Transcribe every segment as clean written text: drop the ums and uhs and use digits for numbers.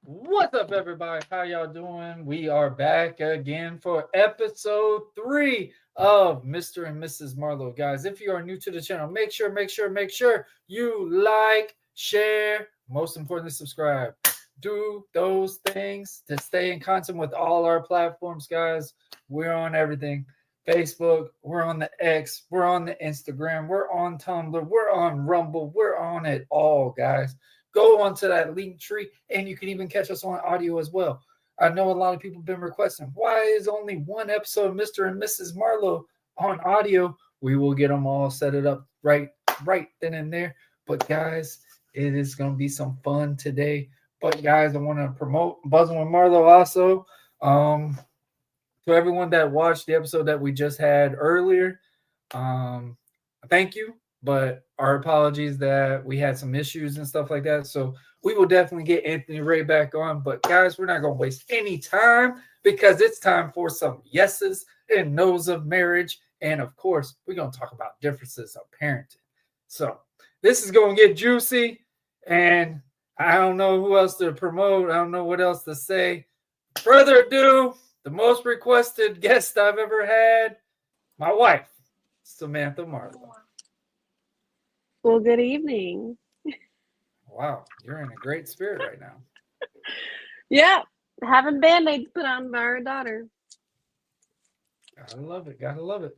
What's up, everybody? How y'all doing? We are back again for episode 3 of Mr. and Mrs. Marlowe. Guys, if you are new to the channel, make sure you like, share, most importantly, subscribe. Do those things to stay in contact with all our platforms, guys. We're on everything. Facebook, we're on the X, we're on the Instagram, we're on Tumblr, we're on Rumble, we're on it all, guys. Go onto that link tree, and you can even catch us on audio as well. I know a lot of people have been requesting, why is only one episode of Mr. and Mrs. Marlowe on audio? We will get them all set it up right then and there. But guys, it is going to be some fun today. But guys, I want to promote Buzzing with Marlowe also. To everyone that watched the episode that we just had earlier, thank you. But our apologies that we had some issues and stuff like that. So we will definitely get Anthony Ray back on. But guys, we're not going to waste any time because it's time for some yeses and nos of marriage. And of course, we're going to talk about differences of parenting. So this is going to get juicy. And I don't know who else to promote. I don't know what else to say. Further ado, the most requested guest I've ever had, my wife, Samantha Marlowe. Well, good evening. Wow, you're in a great spirit right now. Yeah, having Band-Aids put on by our daughter. Gotta love it. Gotta love it.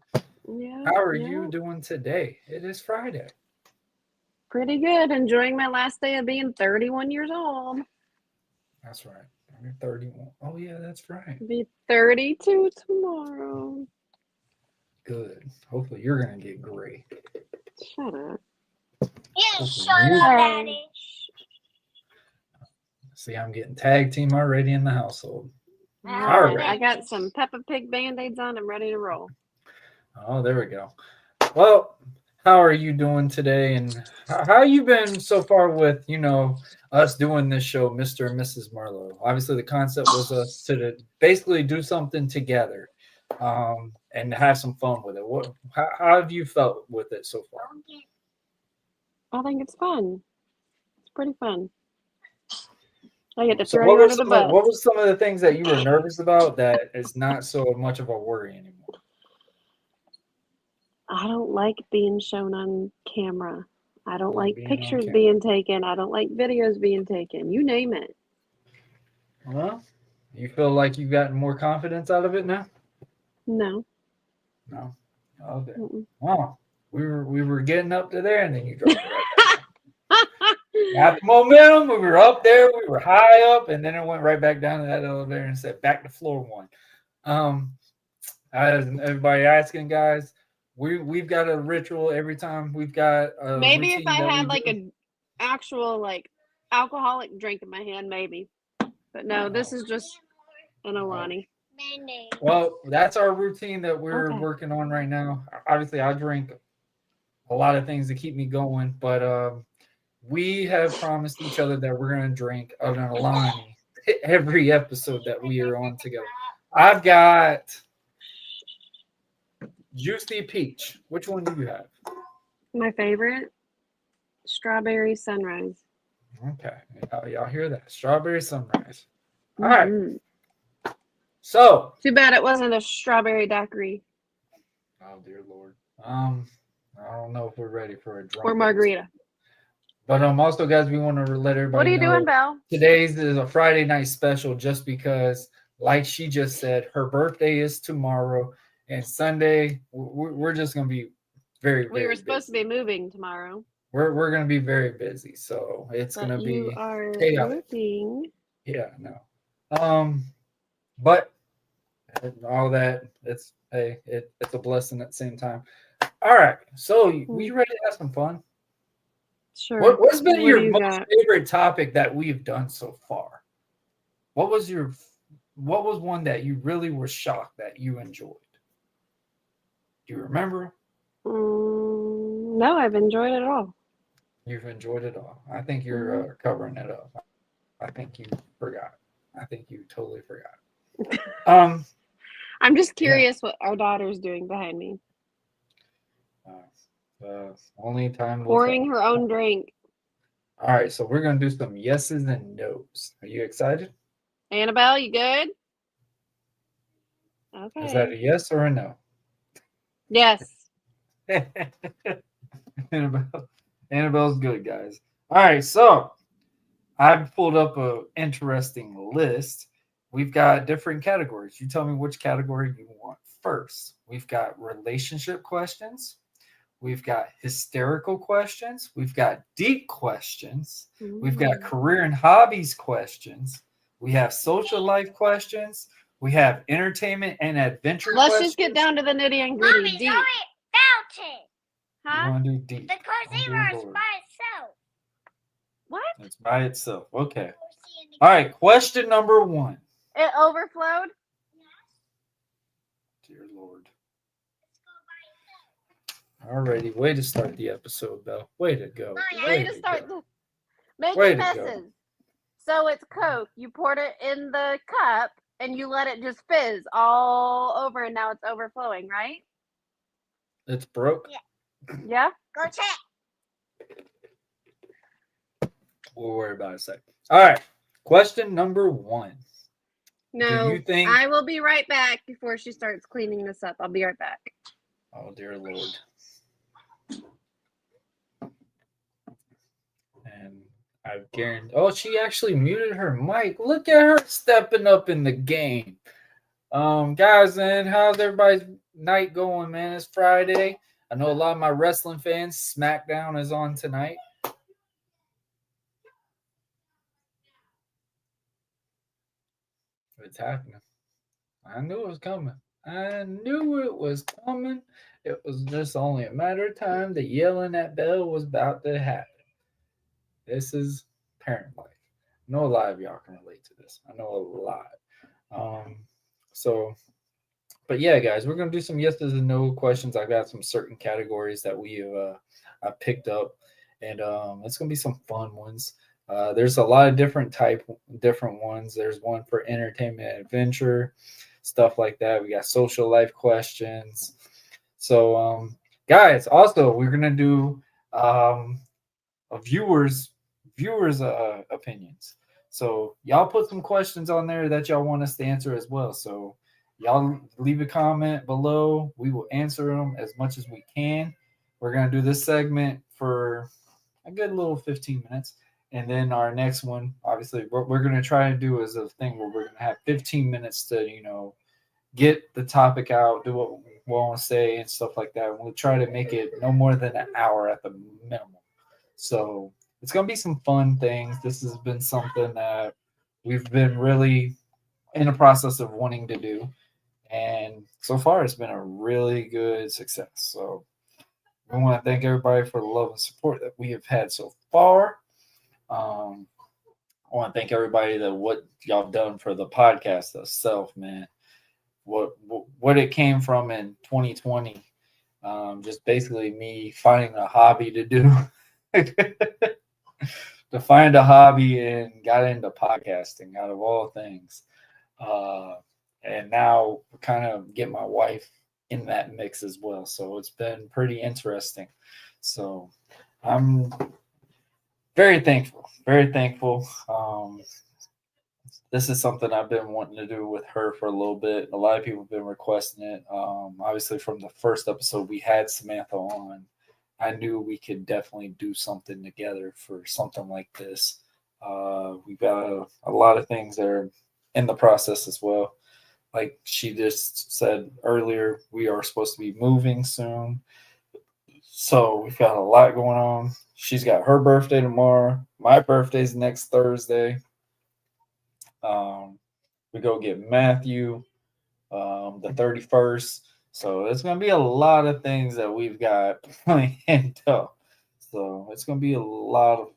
Yeah. How are you doing today? It is Friday. Pretty good. Enjoying my last day of being 31 years old. That's right. You're 31. Oh, yeah, that's right. Be 32 tomorrow. Good. Hopefully you're going to get great. Shut up. Yeah, shut up, Daddy. See, I'm getting tag team already in the household. All right. I got some Peppa Pig Band-Aids on. I'm ready to roll. Oh, there we go. Well, how are you doing today? And how you been so far with, us doing this show, Mr. and Mrs. Marlowe? Obviously, the concept was us to basically do something together and have some fun with it. How have you felt with it so far? I think it's fun. It's pretty fun. I get to throw you under the bus. What were some of the things that you were nervous about that is not so much of a worry anymore? I don't like being shown on camera. I don't like pictures being being taken. I don't like videos being taken. You name it. Well, you feel like you've gotten more confidence out of it now? No. No. Okay. Wow. We were getting up to there, and then you dropped it right back. Got the momentum. We were up there. We were high up, and then it went right back down to that elevator and said, back to floor one. As everybody asking, guys, we've got a ritual every time. We've got a maybe if I had like an actual like alcoholic drink in my hand, maybe. But no, this is just an Alani. Well, that's our routine that we're working on right now. Obviously, I drink a lot of things to keep me going, but we have promised each other that we're going to drink an Alani every episode that we are on together. I've got Juicy Peach. Which one do you have? My favorite, Strawberry Sunrise. Okay. Y'all hear that? Strawberry Sunrise. All right. So. Too bad it wasn't a strawberry daiquiri. Oh, dear Lord. I don't know if we're ready for a drunk or margarita. But also, guys, we want to let everybody know. What are you doing, Belle? Today's is a Friday night special just because, like she just said, her birthday is tomorrow. And Sunday, we're just going to be very, very We were supposed to be moving tomorrow. We're going to be very busy. So it's going to be you are chaotic. Moving. Yeah, no. But all that, it's a blessing at the same time. All right. So we ready to have some fun? Sure. What's been your most favorite topic that we've done so far? What was one that you really were shocked that you enjoyed? Do you remember? No, I've enjoyed it all. You've enjoyed it all. I think you're covering it up. I think you forgot. I think you totally forgot. I'm just curious what our daughter's doing behind me. Only time. Pouring her own drink. All right, so we're gonna do some yeses and nos. Are you excited? Annabelle, you good? Is that a Okay. yes or a no? Yes. Annabelle's good, guys. All right, so I've pulled up a interesting list. We've got different categories. You tell me which category you want first. We've got relationship questions. We've got hysterical questions. We've got deep questions. We've got career and hobbies questions. We have social life questions. We have entertainment and adventure Let's questions. just get down to the nitty and Mommy, gritty. Deep. Zoe found it. You Huh? want to do deep. The Oh, car dear zero is Lord. by itself. What? It's by itself. Okay. All right. Question number 1. It overflowed? Dear Lord. Alrighty. Way to start the episode, Belle. Way to go. Way to start go. making Way to go. messes. So it's Coke. You poured it in the cup and you let it just fizz all over, and now it's overflowing, right? It's broke. Yeah? Go check. We'll worry about it in a second. All right. Question number 1. No. you think- I will be right back before she starts cleaning this up. I'll be right back. Oh, dear Lord. And I guarantee. Oh, she actually muted her mic. Look at her stepping up in the game. Guys, man, how's everybody's night going, man? It's Friday. I know a lot of my wrestling fans. SmackDown is on tonight. It's happening. I knew it was coming. I knew it was coming. It was just only a matter of time that yelling at Bell was about to happen. This is parent life. I know a lot of y'all can relate to this. I know a lot. But yeah, guys, we're gonna do some yeses and no questions. I got some certain categories that we have I picked up, and it's gonna be some fun ones. There's a lot of different ones. There's one for entertainment and adventure, stuff like that. We got social life questions. So, guys, also we're gonna do a viewers opinions. So y'all put some questions on there that y'all want us to answer as well. So y'all leave a comment below. We will answer them as much as we can. We're gonna do this segment for a good little 15 minutes. And then our next one, obviously, what we're going to try to do is a thing where we're going to have 15 minutes to, get the topic out, do what we want to say and stuff like that. And we'll try to make it no more than an hour at the minimum. So it's going to be some fun things. This has been something that we've been really in the process of wanting to do. And so far, it's been a really good success. So we want to thank everybody for the love and support that we have had so far. I want to thank everybody that what y'all done for the podcast itself, man. What it came from in 2020, just basically me finding a hobby to do, to find a hobby and got into podcasting out of all things, and now kind of get my wife in that mix as well. So it's been pretty interesting. So I'm very thankful. This is something I've been wanting to do with her for a little bit. A lot of people have been requesting it. Obviously, from the first episode we had Samantha on, I knew we could definitely do something together for something like this. We've got a lot of things that are in the process as well. Like she just said earlier, we are supposed to be moving soon. So we've got a lot going on. She's got her birthday tomorrow. My birthday's next Thursday. We go get Matthew the 31st. So it's going to be a lot of things that we've got planned up. So it's going to be a lot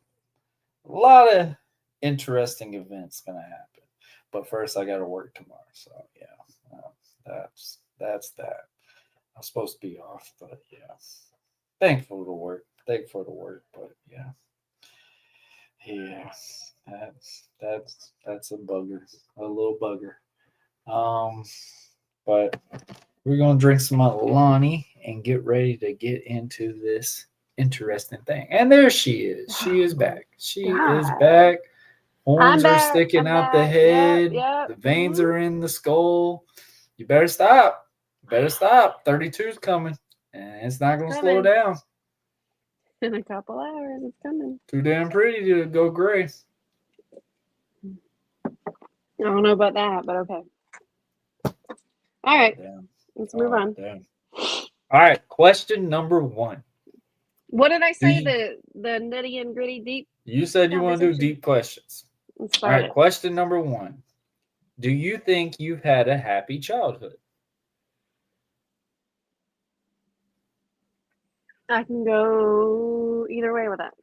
of interesting events going to happen. But first, I got to work tomorrow. So yeah, that's that. I'm supposed to be off, but yeah. Thankful to work, but yeah, that's a little bugger. But we're gonna drink some Alani and get ready to get into this interesting thing. And there she is. She is back. She is God. back. Horns I'm are back. sticking I'm out the back. head. Yep. The veins Mhm. are in the skull. You better stop. You better stop. 32's coming. And it's not going to slow Coming. down. In a couple hours, it's coming. Too damn pretty to go gray. I don't know about that, but okay. All right, Damn. let's move Oh, on. damn. All right. Question number 1. What did I say? you- The nitty and gritty deep. You said you want to do Conversation. deep questions. Let's All start right. it. Question number 1. Do you think you've had a happy childhood? I can go either way with that.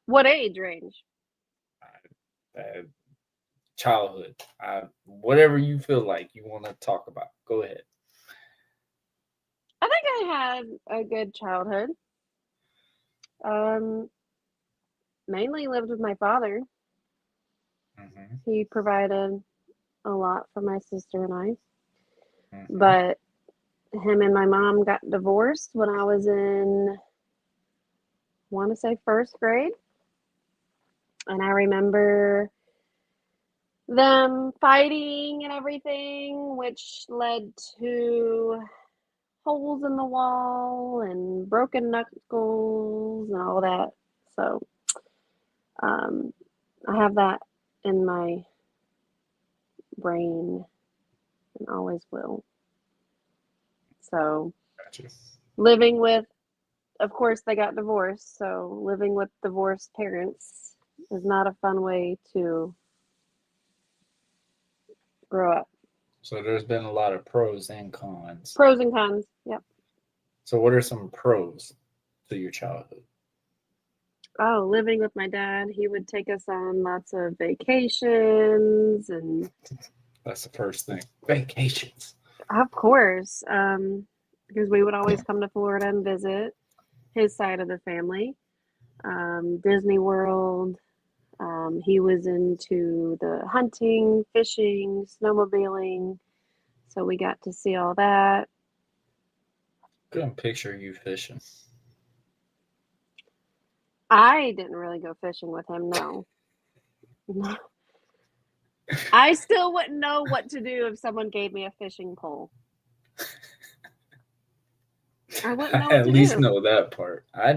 What age range? Childhood. Whatever you feel like you want to talk about. Go ahead. I think I had a good childhood. Mainly lived with my father. Mhm, He provided a lot for my sister and I. mhm. But him and my mom got divorced when I was in, want to say, first grade. And I remember them fighting and everything, which led to holes in the wall and broken knuckles and all that. So I have that in my brain and always will. So Gotcha. living with, of course, they got divorced. So living with divorced parents is not a fun way to grow up. So there's been a lot of pros and cons. Pros and cons. Yep. So what are some pros to your childhood? Oh, living with my dad, he would take us on lots of vacations, and That's the first thing. Vacations. of course, because we would always come to Florida and visit his side of the family. Disney World. He was into the hunting, fishing, snowmobiling, so we got to see all that. Couldn't picture you fishing. I didn't really go fishing with him, no. I still wouldn't know what to do if someone gave me a fishing pole. I wouldn't know I what at to least do. know that part. I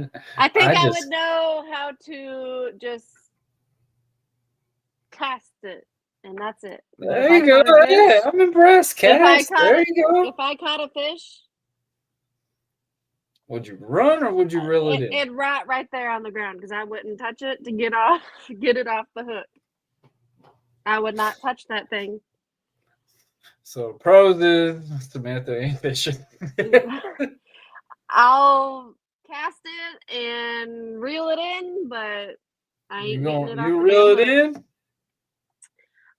think I would know how to just cast it, and that's it. But There you go. Yeah, I'm impressed. Cast. There you go. If I caught a fish, Would you run or would you reel it in? it'd rot right there on the ground because I wouldn't touch it to get it off the hook. I would not touch that thing. So pros is Samantha ain't fishing. I'll cast it and reel it in, but I ain't getting it off you the reel damn it hook. in?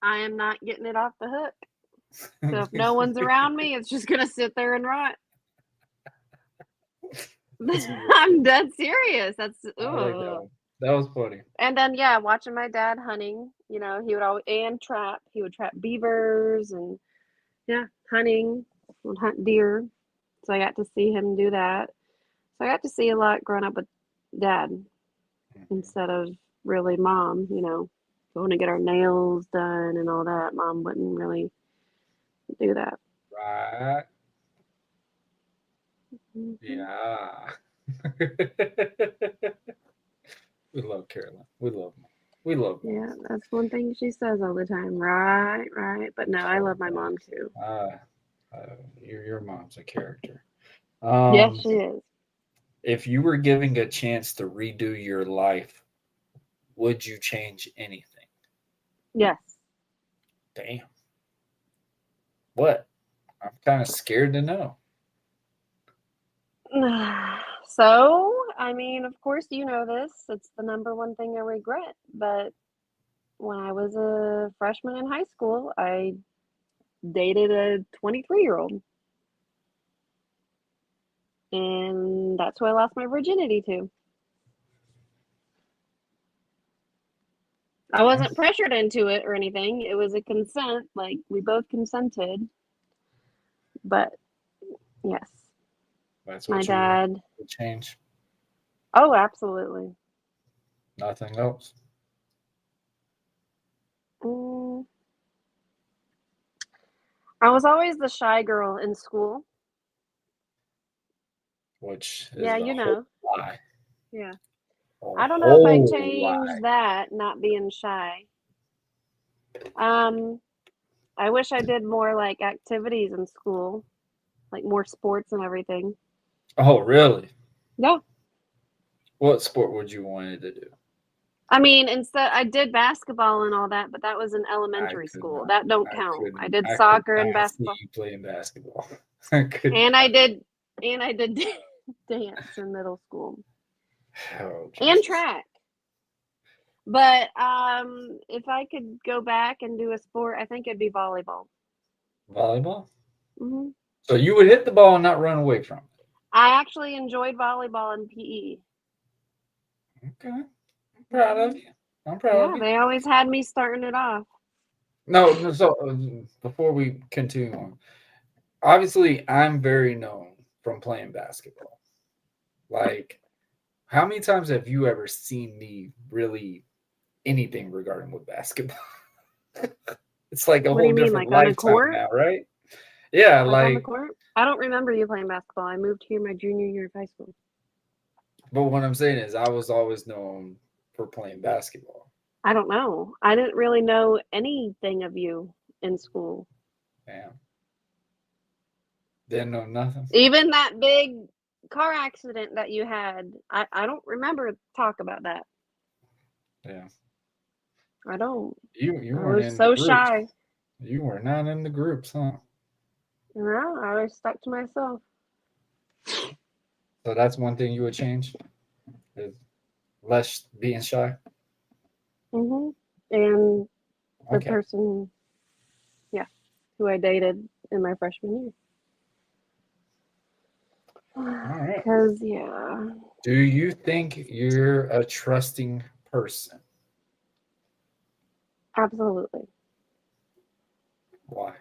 I am not getting it off the hook. So if no one's around me, it's just gonna sit there and rot. I'm dead serious. That's I like that one. That was funny. And then watching my dad hunting. You know, he would always trap. He would trap beavers and hunting. Would hunt deer. So I got to see him do that. So I got to see a lot growing up with dad instead of really mom. You know, going to get our nails done and all that. Mom wouldn't really do that. Right. Mhm. Yeah. We love Carolyn. We love mom. We love mom. Yeah, that's one thing she says all the time. Right. But no, I love my mom too. Your mom's a character. Yes, she is. If you were giving a chance to redo your life, would you change anything? Yes. Damn. What? I'm kind of scared to know. So, I mean, of course, you know this. It's the number one thing I regret. But when I was a freshman in high school, I dated a 23-year-old. And that's who I lost my virginity to. I wasn't pressured into it or anything. It was a consent. Like, we both consented. But, yes. That's My what you dad. would change. Oh, absolutely. Nothing else. Mm. I was always the shy girl in school. Which is Yeah, the you whole know. lie. Yeah. The I don't know if I whole change lie. that, not being shy. I wish I did more like activities in school, like more sports and everything. Oh, really? Yeah. What sport would you wanted to do? I mean, instead I did basketball and all that, but that was in I elementary could school. not. That don't I count. I couldn't. did I could soccer and not see basketball. you playing basketball. I could And not. I did dance in middle school. Oh, And Jesus. track. But if I could go back and do a sport, I think it'd be volleyball. Volleyball? Hmm So you would hit the ball and not run away from it. I actually enjoyed volleyball in PE. Okay. I'm proud of you. I'm proud Yeah, of you. they always had me starting it off. No, so before we continue on, obviously I'm very known from playing basketball. Like, how many times have you ever seen me really anything regarding with basketball? It's like a What do whole you mean, different like on a lifetime court? now, right? Yeah, Like on the like, court? I don't remember you playing basketball. I moved here my junior year of high school. but what I'm saying is I was always known for playing basketball. I don't know. I didn't really know anything of you in school. Damn. Didn't know nothing. Even that big car accident that you had, I don't remember talk about that. Yeah. I don't. You I weren't was in so the groups. shy. You were not in the groups, huh? No, I was stuck to myself. So that's one thing you would change? Is less being shy? Hmm And the Okay. person, yeah, who I dated in my freshman year. All right. Because, yeah. Do you think you're a trusting person? Absolutely. Why?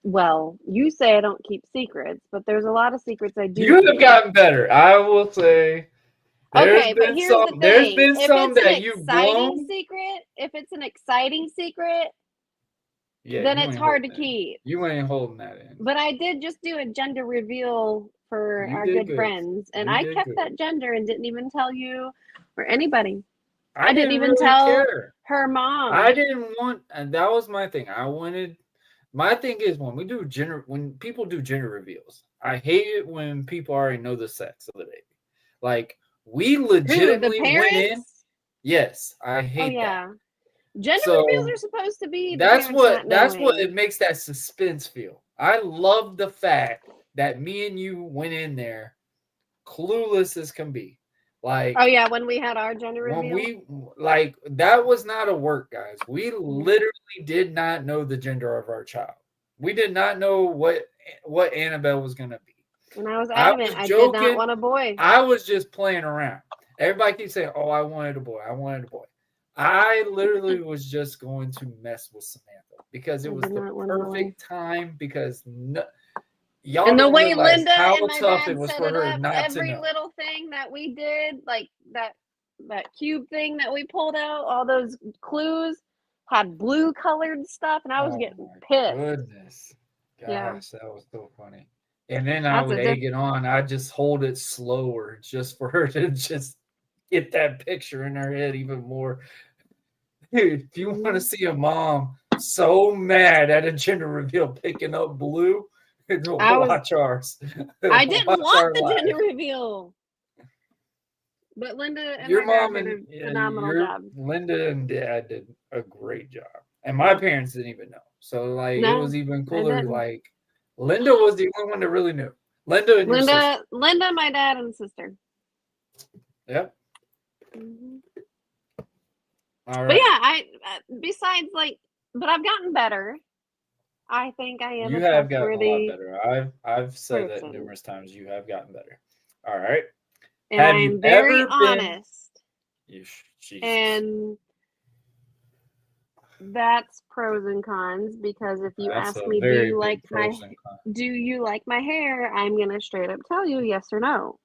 Well, you say I don't keep secrets, but there's a lot of secrets I do You have keep. gotten better. I will say Okay, but here's the there's thing. been If some it's an that you've exciting blown. secret, if it's an exciting secret, Yeah, then you it's ain't hard to holding that in. keep. You ain't holding that in. But I did just do a gender reveal for You our did good good. friends, and You I did kept good. that gender and didn't even tell you or anybody. I didn't even really tell care. her mom. I didn't want, and that was my thing. My thing is when people do gender reveals, I hate it when people already know the sex of the baby. Like, we Who, the legitimately went in. parents? Yes, I Oh hate that. yeah. Gender So reveals are supposed to be the that's parents not what knowing. it makes that suspense feel. I love the fact that me and you went in there clueless as can be. Like, Oh yeah, when we had our gender when reveal. that was not a work, guys. We literally did not know the gender of our child. We did not know what Annabelle was gonna be. And I was I adamant was I did not joking. want a boy. I was just playing around. Everybody keeps saying, "Oh, I wanted a boy. I wanted a boy." I literally was just going to mess with Samantha because it I was did the not want a boy. perfect time. Because y'all And the don't way realize Linda how and my tough dad it was set for it her up, not to every know. little thing that we did, like that cube thing that we pulled out, all those clues had blue colored stuff, and I was Oh getting my pissed. goodness. Gosh, Yeah. that was so funny. And then I That's would a egg it on. I just hold it slower just for her to just get that picture in her head even more. Dude, if you want to see a mom so mad at a gender reveal picking up blue, watch ours. I didn't Watch want our the live. gender reveal. But Linda and Your my dad mom did and a phenomenal job. Linda and Dad did a great job. And my parents didn't even know. So like it was even cooler. Like Linda was the only one that really knew. Linda and your sister. Linda, my dad, and sister. Yep. Mm-hmm. All right. But yeah, besides but I've gotten better. I think I am You a have gotten a lot trustworthy better. I've said that person. numerous times. You have gotten better. All right. And Have I you am very ever been? honest. Jesus. And That's pros and cons, because if you That's ask a me, very do big pros and cons. you like my hair? I'm gonna straight up tell you yes or no.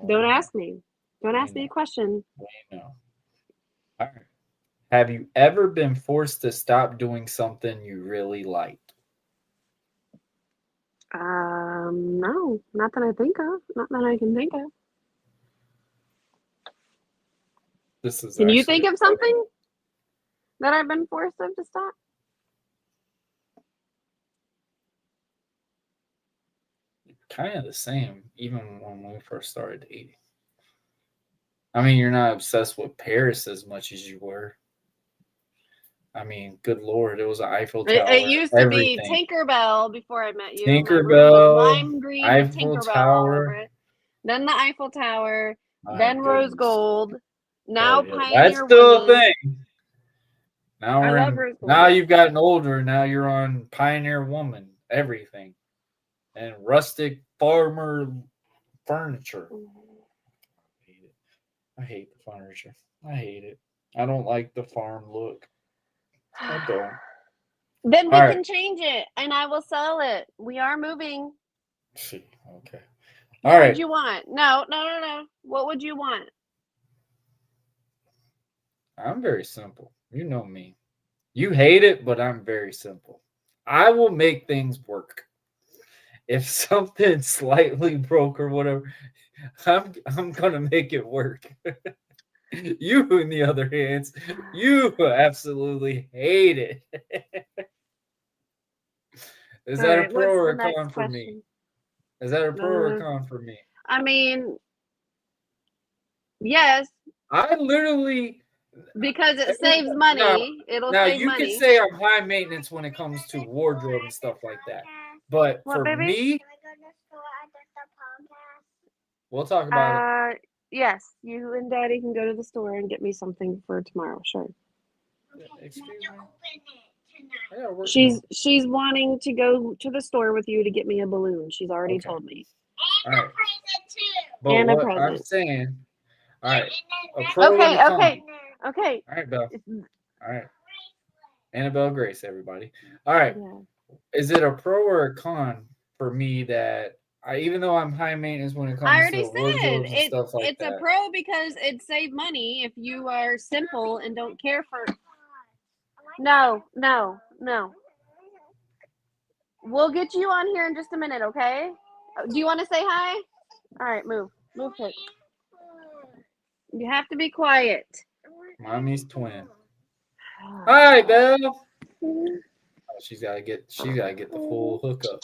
Don't ask me. Don't ask me a question. We know. All right. Have you ever been forced to stop doing something you really like? No, not that I think of. Not that I can think of. This is Can you actually think of something that I've been forced to stop? kind of the same, even when we first started dating. I mean, you're not obsessed with Paris as much as you were. I mean, good Lord, it was an Eiffel Tower. It used to everything. be Tinkerbell before I met you. Tinkerbell, My room was lime green with Eiffel Tinkerbell all over Tower. it. Then the Eiffel Tower. My then rose goodness. gold. Now Oh, yeah. Pioneer That's still Women. a thing. Now I we're love in, rose gold. now you've gotten older. Now you're on Pioneer Woman, everything, and rustic farmer furniture. I hate the furniture. I hate it. I don't like the farm look. I don't. Then we All can right. change it, and I will sell it. We are moving. See, okay. What All would right. you want? No. What would you want? I'm very simple. You know me. You hate it, but I'm very simple. I will make things work. If something's slightly broke or whatever, I'm gonna make it work. You, on the other hand, you absolutely hate it. Is that a Alright, pro what's or the a con next for me? question? Is that a pro or a con for me? I mean, yes, I literally because it saves money. It'll now save you money. can say I'm high maintenance when it comes to wardrobe and stuff like that. But What, for baby? me, we'll talk about it. Yes, you and Daddy can go to the store and get me something for tomorrow. Sure. Excuse me. I gotta work She's wanting to go to the store with you to get me a balloon. She's already told me. All right. But And a what I'm present. saying, all right, a pro and a con. Okay. All right, Belle. All right. Annabelle Grace, everybody. All right. Yeah. Is it a pro or a con for me that even though I'm high maintenance when it I comes already to wardrobes and said stuff like it's that? a pro because it saves money if you are simple and don't care for. No. We'll get you on here in just a minute, okay? Do you want to say hi? All right, move quick. You have to be quiet. Mommy's twin. Hi, Belle. Oh, she's gotta get the full hookup.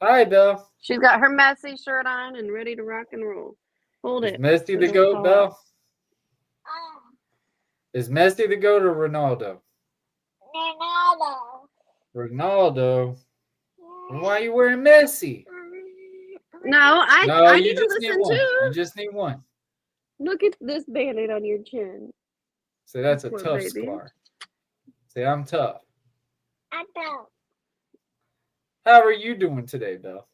Hi, Belle. She's got her messy shirt on and ready to rock and roll. Hold Is it. Messi the goat, Belle? Is Messi the goat or Ronaldo? Ronaldo. Why are you wearing Messi? No, I need to listen one. too. You just need one. Look at this band-aid on your chin. So that's a Poor tough baby. scar. Say, I'm tough. I don't. How are you doing today, Belle?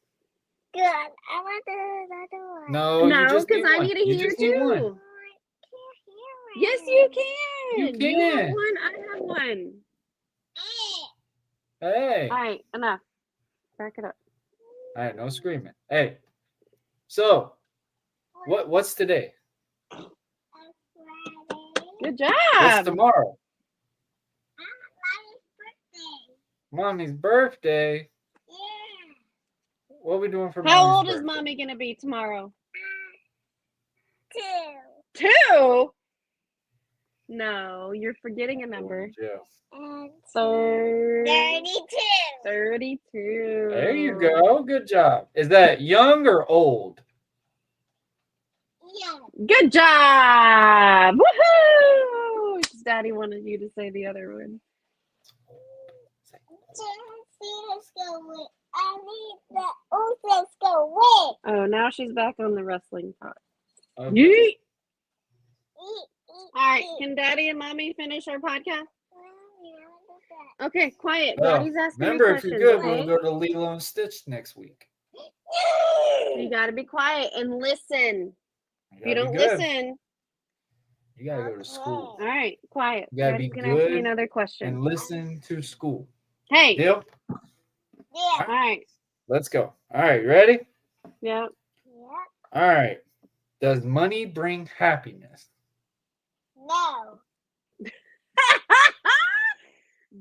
Good. I want another one. No, you just need because I one. need to You hear just need one. too. Yes, you can. You You have can. one. I have one. Hey. All right, enough. Back it up. All right, no screaming. Hey. So, what's today? Good job. What's tomorrow? Mommy's birthday. Mommy's birthday. Yeah. What are we doing for How Mommy's old birthday? is Mommy going to be tomorrow? 2. 2? No, you're forgetting a number. Yeah. And 32. 32. 32. There you go. Good job. Is that young or old? Yeah. Good job. Woohoo! Daddy wanted you to say the other one. Let's go with. I need the let's go with. Oh, now she's back on the wrestling pot. Okay. Yeet. All right, can Daddy and Mommy finish our podcast? Okay, quiet. Well, Daddy's asking remember, me if questions. you're good, Okay? we'll go to Lilo and Stitch next week. You got to be quiet and listen. If you gotta don't be good. listen, You gotta go to school. All right, quiet. You gotta Daddy's be gonna ask me good another and question. listen to school. Hey. Deal? Yeah. All right. Let's go. All right, you ready? Yeah. Yeah. All right. Does money bring happiness? No.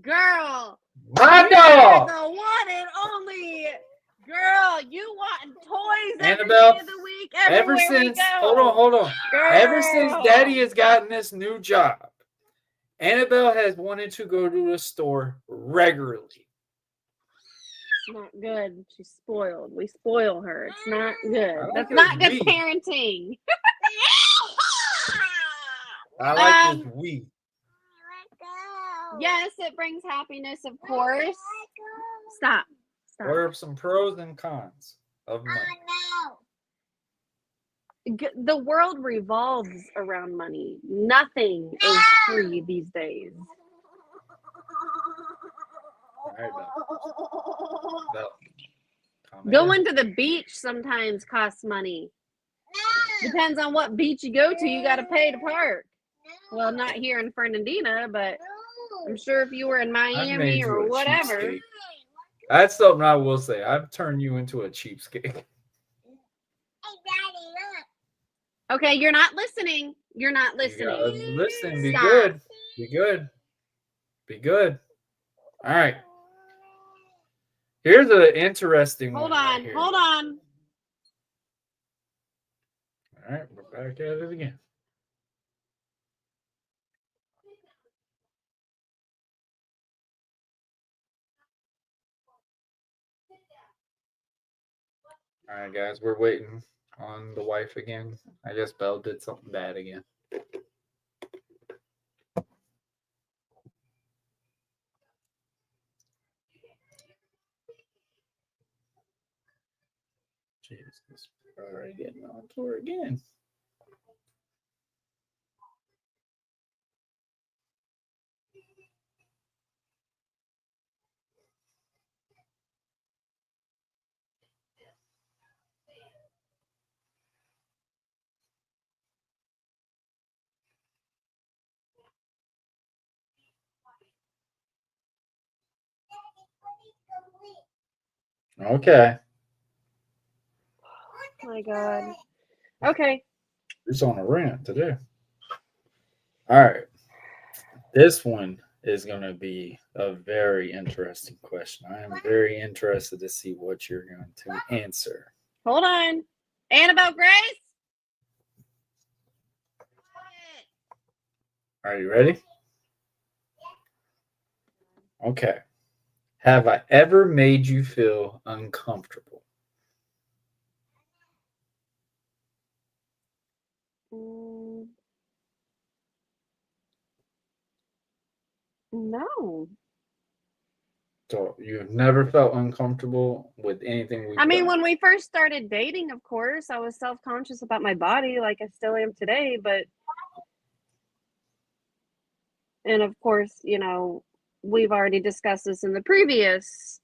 Girl. My You are dog! the one and only. Girl, you want toys every Annabelle, day of the week, Ever everywhere we since, go. hold on. Girl. Ever since Daddy has gotten this new job, Annabelle has wanted to go to the store regularly. It's not good. She's spoiled. We spoil her. It's not good. I like That's this not good we. parenting. I like this we. Let go. Yes, it brings happiness, of course. Let go. Stop. What are some pros and cons of money? No. The world revolves around money. Nothing is free these days. All right, Belle. Calm Going down. to the beach sometimes costs money. No. Depends on what beach you go to. You got to pay to park. Well, not here in Fernandina, but I'm sure if you were in I made Miami you or a whatever. cheapskate. That's something I will say. I've turned you into a cheapskate. Hey, Daddy, look. Okay, you're not listening. You're not You gotta listening. listen. Be Stop. good. Be good. Be good. All right. Here's an interesting Hold one. on. Right here. Hold on. All right, we're back at it again. All right, guys, we're waiting on the wife again. I guess Belle did something bad again. Jesus, already getting on tour again. Okay. Oh my God. Okay. It's on a rant today. All right. This one is going to be a very interesting question. I am very interested to see what you're going to answer. Hold on. Annabelle Grace? Are you ready? Okay. Have I ever made you feel uncomfortable? No. So you've never felt uncomfortable with anything we've I mean, done? when we first started dating, of course, I was self-conscious about my body like I still am today, but and of course, you know, we've already discussed this in the previous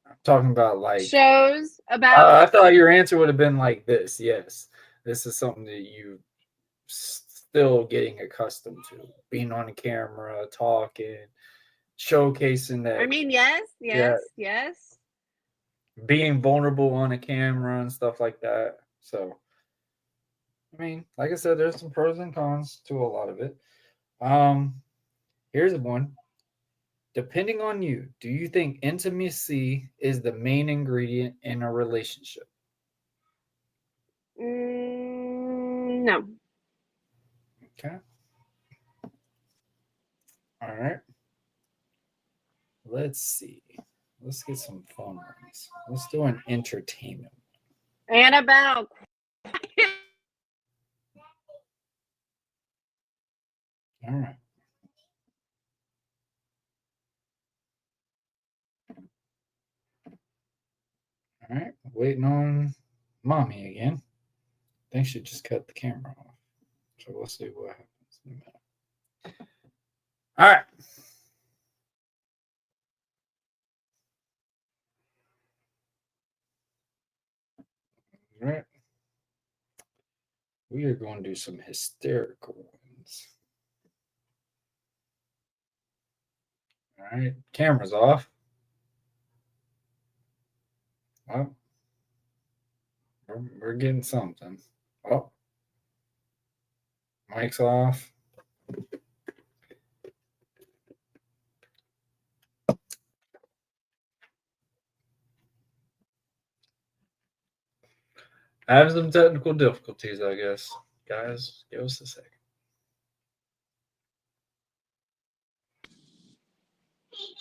I'm talking about like shows about I thought your answer would have been like this. Yes, this is something that you still getting accustomed to, being on the camera, talking, showcasing that. I mean, yes. Being vulnerable on a camera and stuff like that. So, I mean, like I said, there's some pros and cons to a lot of it. Here's one. Depending on you, do you think intimacy is the main ingredient in a relationship? No. Okay. All right. Let's see. Let's get some fun ones. Let's do an entertainment. Annabelle. All right. All right. Waiting on mommy again. I think she just cut the camera off. So we'll see what happens in a minute. All right. All right. We are going to do some hysterical ones. questions. All right, camera's off. Well, we're getting something. Oh, mic's off. I have some technical difficulties, I guess. Guys, give us a second.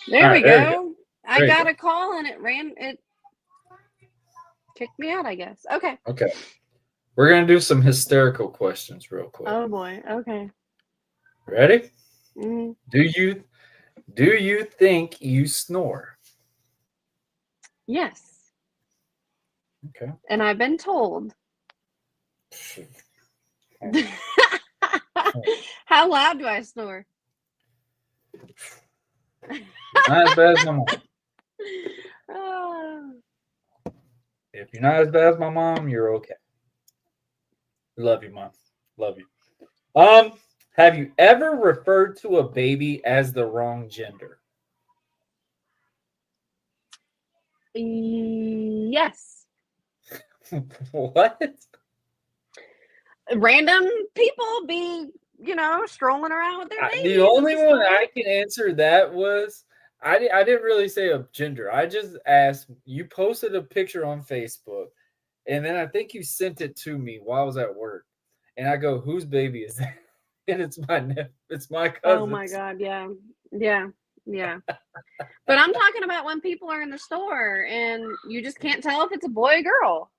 There we There we go. I There you got go. a call and it kicked me out, I guess. Okay. Okay. We're going to do some hysterical questions real quick. Oh boy. Okay. Ready? Mhm. Do you think you snore? Yes. Okay. And I've been told. How loud do I snore? Not as bad as my mom. Oh. If you're not as bad as my mom, you're okay. Love you, Mom. Love you. Have you ever referred to a baby as the wrong gender? Yes. What? Random people be, strolling around with their babies. The only one I can answer that was I didn't really say a gender. I just asked. You posted a picture on Facebook, and then I think you sent it to me while I was at work. And I go, "Whose baby is that?" And it's my cousin. Oh my God, yeah. But I'm talking about when people are in the store and you just can't tell if it's a boy or girl.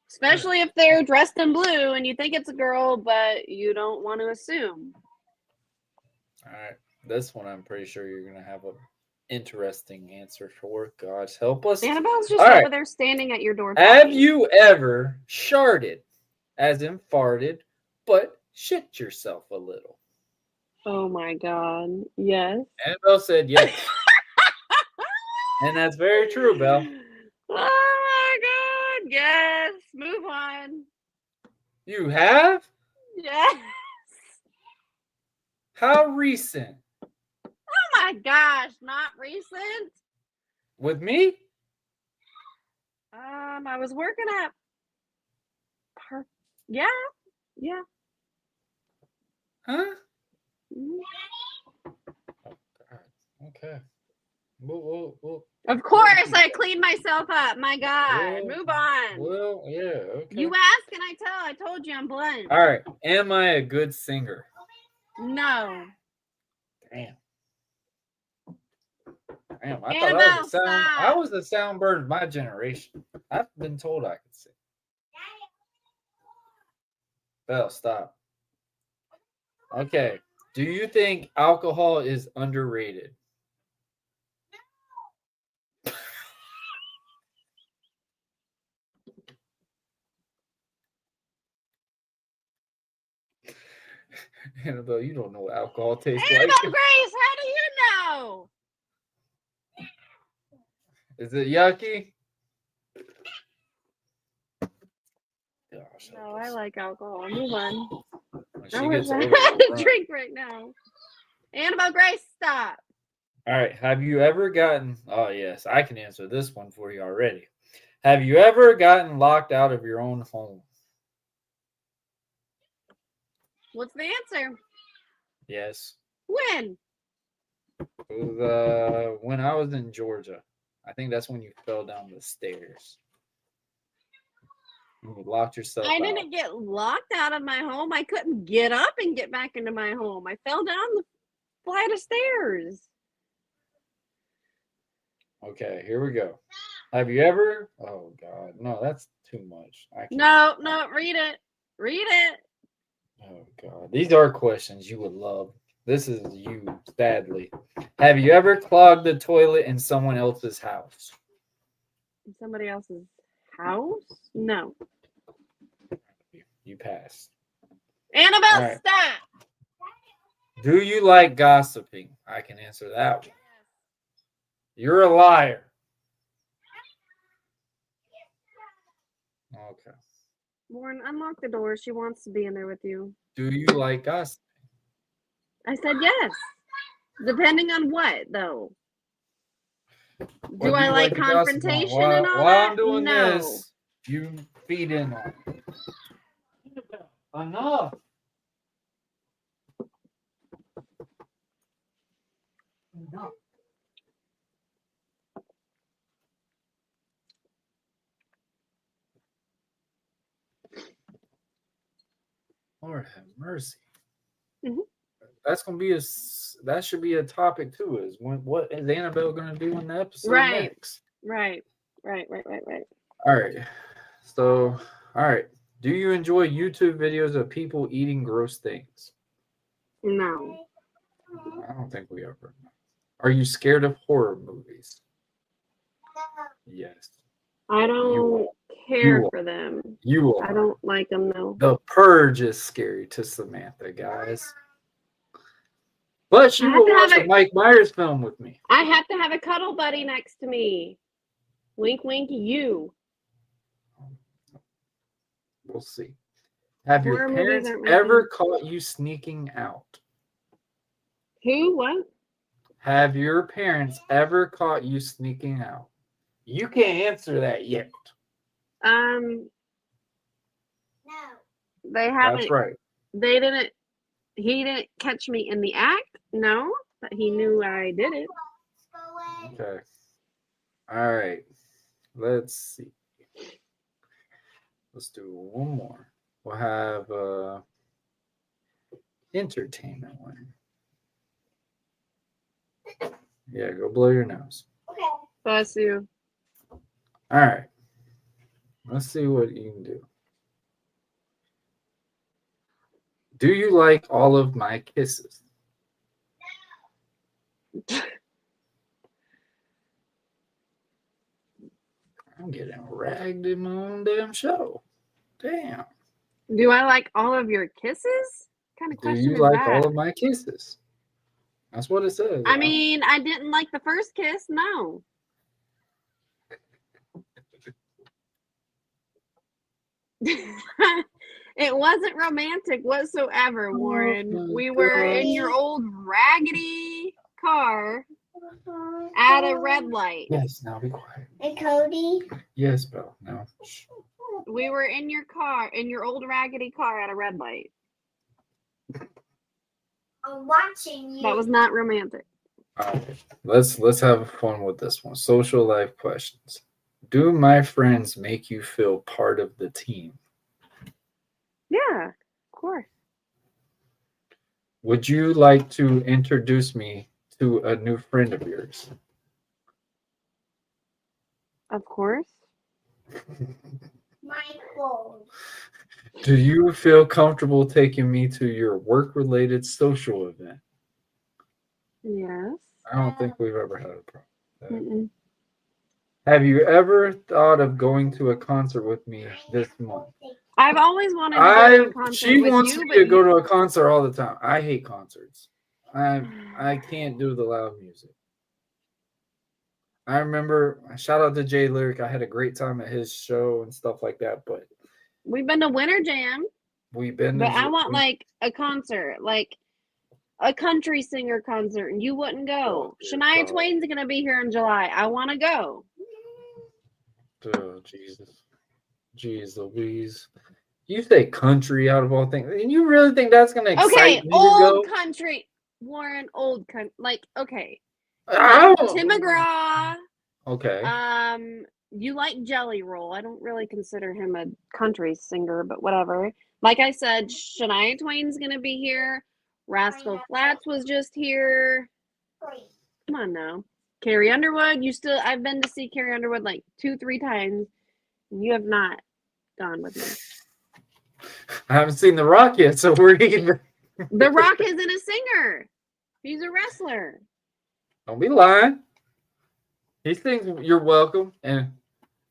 Especially if they're dressed in blue and you think it's a girl, but you don't want to assume. All right. This one I'm pretty sure you're gonna have an interesting answer for. Gosh, help us. Annabelle's just All over right. there standing at your door. Have talking. you ever sharted, as in farted, but shit yourself a little? Oh my God. Yes. Annabelle said yes. And that's very true, Belle. Oh my God. Yes. Move on. You have? Yes. How recent? Oh my gosh. Not recent. With me? I was working at Yeah. Huh? Mhm. Oh, God. Okay. We'll, Of course, I cleaned myself up. My God. Move on. well, yeah, okay. You ask and I tell. I told you I'm blunt. All right. Am I a good singer? No. Damn. I Annabelle, thought I was a sound. I stop. was the sound bird of my generation. I've been told I could sing. Belle, stop. Okay. Do you think alcohol is underrated? Annabelle, you don't know what alcohol tastes Annabelle like. Grace, how do you know? Is it yucky? Gosh, No, I like alcohol. Move on. when she I gets wish I older, had we'll a run. drink right now. Annabelle Grace, stop. All right. Have you ever gotten? Oh yes, I can answer this one for you already. Have you ever gotten locked out of your own home? What's the answer? Yes. When? It was when I was in Georgia. I think that's when you fell down the stairs. You locked yourself I out. didn't get locked out of my home. I couldn't get up and get back into my home. I fell down the flight of stairs. Okay, here we go. Have you ever? Oh God, no, that's too much. No, read it. Read it. Oh God, these are questions you would love. This is you, sadly. Have you ever clogged the toilet in someone else's house? In somebody else's house? No. You passed. Annabelle, All right. stop. Do you like gossiping? I can answer that one. You're a liar. Okay. Warren, unlock the door. She wants to be in there with you. Do you like us? I said yes. Depending on what, though. What Do I you like the gossip on? confrontation and all While that? I'm doing No. this, you feed in on it. Enough. Enough. Lord have mercy. Mhm. That's gonna be that should be a topic too. Is what is Annabelle gonna do in the episode Right. next? Right. All right. So, all right. Do you enjoy YouTube videos of people eating gross things? No. I don't think we ever. Are you scared of horror movies? Yes. I don't care for them. You are. I don't like them, though. The Purge is scary to Samantha, guys. But she will watch a Mike Myers film with me. I have to have a cuddle buddy next to me. Wink, wink, you. We'll see. Have your Horror parents movies aren't ever caught you sneaking out? Who? What? Have your parents ever caught you sneaking out? You can't answer that yet. No. They haven't. That's right. They didn't. He didn't catch me in the act. No, but he knew I did it. Okay. All right. Let's see. Let's do one more. We'll have entertainment one. Yeah, go blow your nose. Okay. Bless you. All right. Let's see what you can do. Do you like all of my kisses? I'm getting ragged in my own damn show. Damn. Do I like all of your kisses? What kind of Do question you is like that? all of my kisses? That's what it says. I mean, I didn't like the first kiss. No. It wasn't romantic whatsoever, Warren. We were in your old raggedy car at a red light. Yes, now be quiet. Hey, Cody. Yes, Belle. No. We were in your car, in your old raggedy car at a red light. I'm watching you. That was not romantic. All right. Let's have fun with this one. Social life questions. Do my friends make you feel part of the team? Yeah, of course. Would you like to introduce me to a new friend of yours? Of course. Michael. Do you feel comfortable taking me to your work-related social event? Yes. I don't think we've ever had a problem with that. Mm-mm. Have you ever thought of going to a concert with me this month? I've always wanted to go to a concert She with wants you, me but to go to a concert all the time. I hate concerts. I can't do the loud music. I remember, shout out to Jay Lyric. I had a great time at his show and stuff like that. But we've been to Winter Jam. we've been. But I want like a concert, like a country singer concert, and you wouldn't go. Shania Twain's gonna be here in July. I want to go. Oh Jesus, jeez Louise! You say country out of all things, and you really think that's gonna excite me old to go? country, Warren, old country, like okay. Oh. Tim McGraw. Okay. You like Jelly Roll. I don't really consider him a country singer, but whatever. Like I said, Shania Twain's gonna be here. Rascal Flatts was just here. Come on now. Carrie Underwood, I've been to see Carrie Underwood like 2-3 times. And you have not gone with me. I haven't seen The Rock yet, so we're even. The Rock isn't a singer. He's a wrestler. Don't be lying. He sings "You're Welcome" and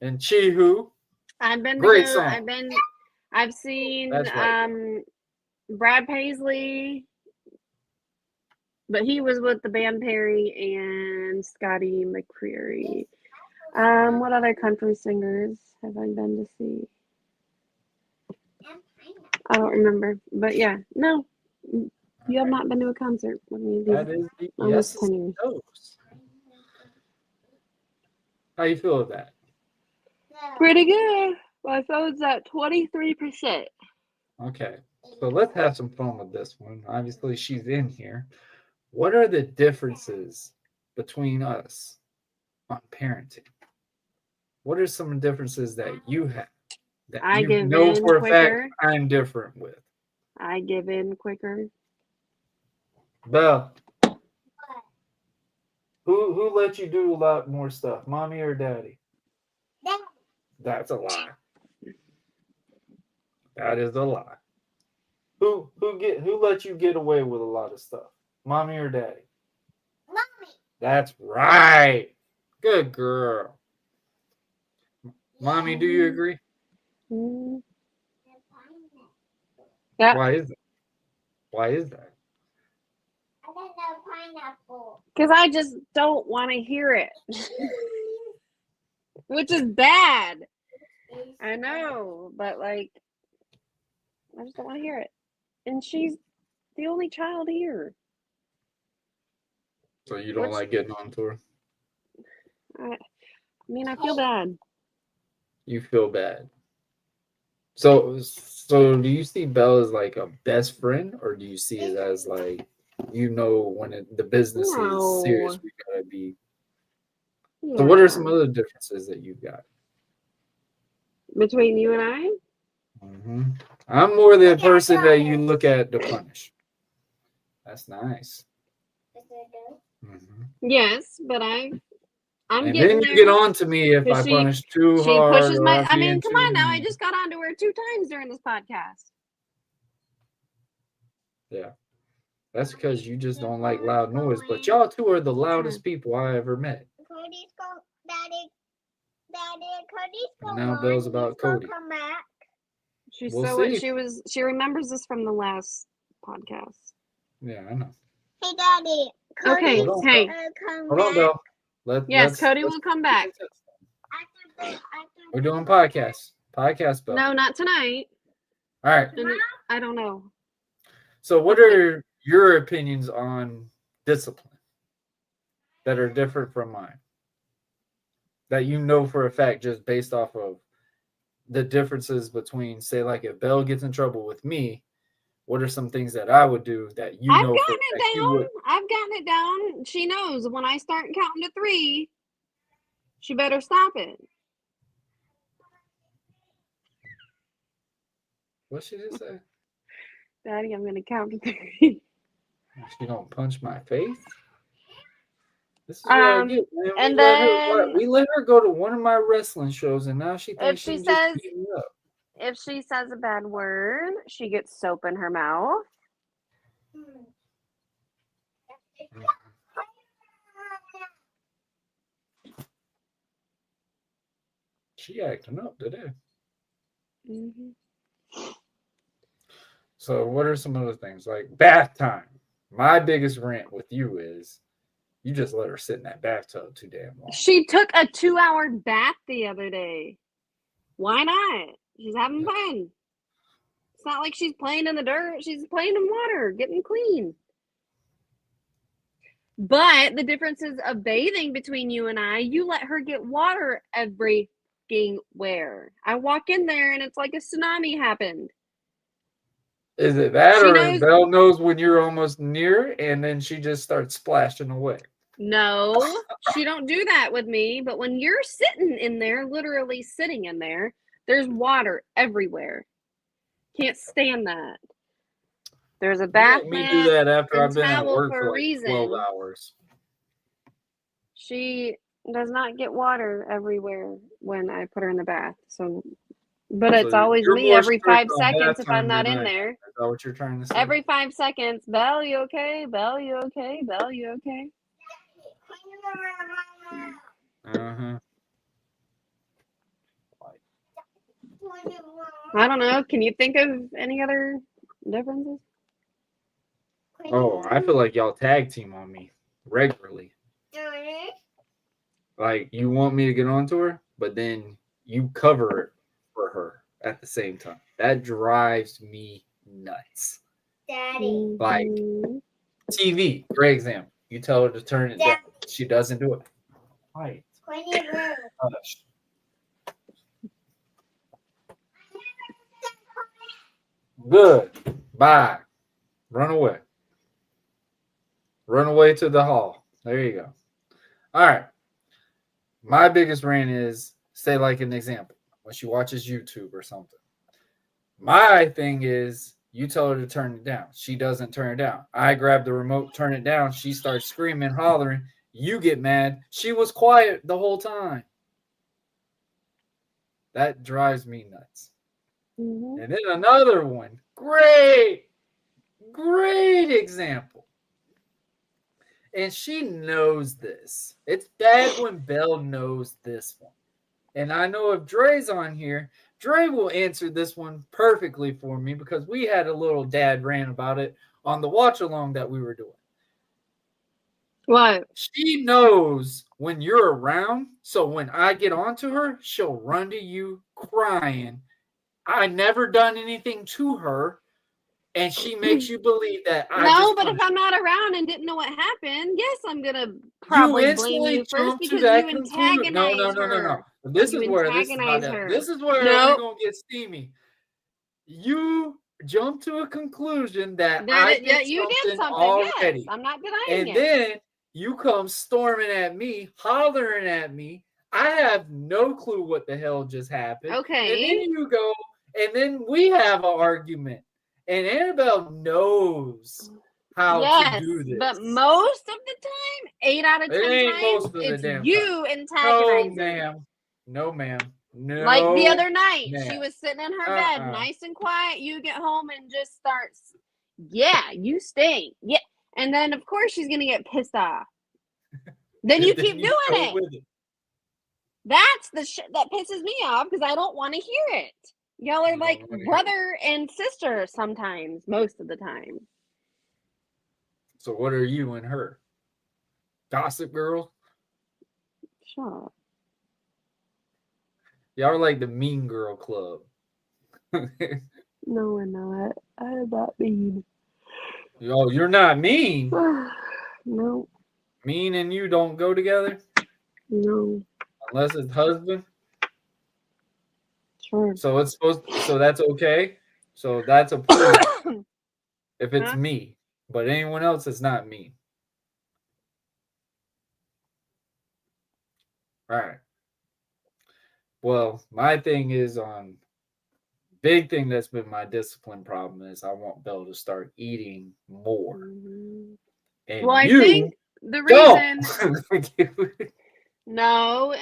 "Chi-Hu." I've been Great song. I've seen That's right. Brad Paisley, but he was with the band Perry and Scotty McCreery. What other country singers have I been to see? I don't remember. But yeah, no. You have not been to a concert with me these That is the almost yes 10 years. knows. How you feel with that? Pretty good. My phone's at 23%. Okay, so let's have some fun with this one. Obviously, she's in here. What are the differences between us on parenting? What are some differences that you have that I you give know in for a quicker. fact I'm different with? I give in quicker. Belle, who let you do a lot more stuff, mommy or daddy? Daddy. That's a lie. That is a lie. Who let you get away with a lot of stuff, mommy or daddy? Mommy. That's right. Good girl. Mommy, do you agree? Mm. Yeah, Why is that? Why is that? I don't know pineapple. because I just don't want to hear it, which is bad. I know, but like, I just don't want to hear it. And she's the only child here. So you don't like getting on to her? I mean, I feel bad. You feel bad. So do you see Belle as like a best friend, or do you see it as like, when the business is serious, No. we gotta be? So what are some other differences that you've got? Between you and I? I'm more the person that you look at to punish. That's nice. Yes, but I'm And getting then you there. get on to me if I Because punish too she hard. pushes or my. I'm I mean, being come too on now. I mean. just got onto her 2 times during this podcast. Yeah. That's because you just don't like loud noise. But y'all two are the loudest people I ever met. Cody's going, Daddy, Cody's And going. now Belle's about He's gonna Cody. come back. We'll see. She remembers this from the last podcast. Yeah, I know. Hey, Daddy. Okay, Cody's Hold on, hey. come Hold on, back. Belle. Yes, Cody will come back. We're doing podcasts. Podcast, Belle. No, not tonight. All right. I don't know. So what are your opinions on discipline that are different from mine? That you know for a fact just based off of the differences between, say, like if Belle gets in trouble with me, what are some things that I would do that you I've know gotten for a fact it you down. would? I've gotten it down. She knows when I start counting to 3, she better stop it. What she just say? Daddy, I'm going to count to 3. She gonna punch my face? This is what I get, man. And We let her go to one of my wrestling shows, and now she thinks she can just beat me up. if she says a bad word, she gets soap in her mouth. She acting up today. Mm-hmm. So what are some other things? Like bath time. My biggest rant with you is you just let her sit in that bathtub too damn long. She took a 2-hour bath the other day. Why not? She's having fun. It's not like she's playing in the dirt. She's playing in water, getting clean. But the differences of bathing between you and I, you let her get water every where. I walk in there and it's like a tsunami happened. Is it that, She or knows- Belle knows when you're almost near, and then she just starts splashing away? No, she don't do that with me. But when you're sitting in there, literally sitting in there, there's water everywhere. Can't stand that. There's a bath You make me mat do that after and I've been at towel work for for a like reason. 12 hours. She does not get water everywhere when I put her in the bath. So, but it's So always you're me more every 5 strict on seconds bath if I'm time not than in I am. there. Is that what you're trying to say? Every 5 seconds, Belle, you okay? Belle, you okay? Belle, you okay? Uh-huh. I don't know. Can you think of any other differences? Oh, I feel like y'all tag team on me regularly. Like you want me to get onto her, but then you cover it for her. at the same time. That drives me nuts. Daddy. Like TV, great example. You tell her to turn it down. She doesn't do it. Right. Hush. Good. Bye. Run away. Run away to the hall. There you go. All right. My biggest rant is, say like an example, when she watches YouTube or something. My thing is, you tell her to turn it down. She doesn't turn it down. I grab the remote, turn it down. She starts screaming, hollering. You get mad. She was quiet the whole time. That drives me nuts. Mm-hmm. And then another one. Great example. And she knows this. It's bad when Belle knows this one. And I know if Dre's on here, Dre will answer this one perfectly for me because we had a little dad rant about it on the watch along that we were doing. What? She knows when you're around, so when I get onto her, she'll run to you crying. I never done anything to her, and she makes you believe that but if I'm not around and didn't know what happened, yes, I'm gonna probably blame you first because you antagonize her. No. This is where we're gonna get steamy. You jump to a conclusion that you did something already. Yes, I'm not denying it. And then you come storming at me, hollering at me. I have no clue what the hell just happened. Okay. And then you go, and then we have an argument. And Annabelle knows how to do this. But most of the time, 8 out of 10 times, it's you antagonizing. No, ma'am. No. Like the other night, she was sitting in her bed, nice and quiet. You get home and just starts, you stink. Yeah. And then, of course, she's going to get pissed off. Then you keep doing it. That's the shit that pisses me off because I don't want to hear it. Y'all are like brother and sister sometimes, most of the time. So what are you and her? Gossip girl? Shut up. Y'all are like the mean girl club. No, we're not. I'm not mean. Oh, you're not mean? No. Mean and you don't go together? No. Unless it's husband? Sure. So that's okay? So that's a point if it's me. But anyone else is not me. All right. Well, my thing is big thing that's been my discipline problem is I want Belle to start eating more. Mm-hmm. And I think the reason No,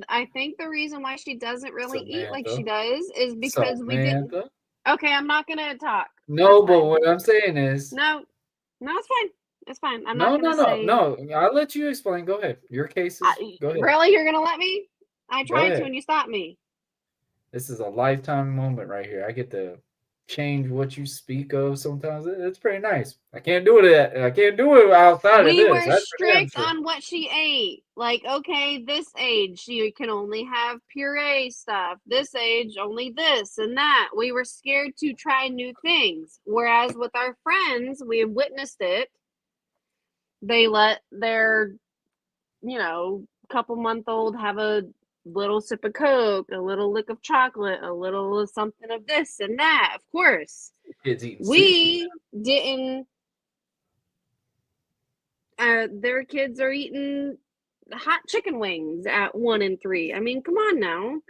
I think the reason why she doesn't really eat like she does is because we didn't. Okay, I'm not gonna talk. No, but what I'm saying is No, it's fine. It's fine. I'm not gonna say. No. I'll let you explain. Go ahead. Your case is. Go ahead. Really, you're gonna let me? I tried to, and you stopped me. This is a lifetime moment right here. I get to change what you speak of sometimes. It's pretty nice. I can't do it. I can't do it outside of this. We were strict on what she ate. Like, okay, this age she can only have puree stuff. This age only this and that. We were scared to try new things. Whereas with our friends, we have witnessed it. They let their, couple-month-old have a little sip of Coke, a little lick of chocolate, a little something of this and that. Of course, we didn't. Their kids are eating hot chicken wings at 1 and 3. I mean, come on now.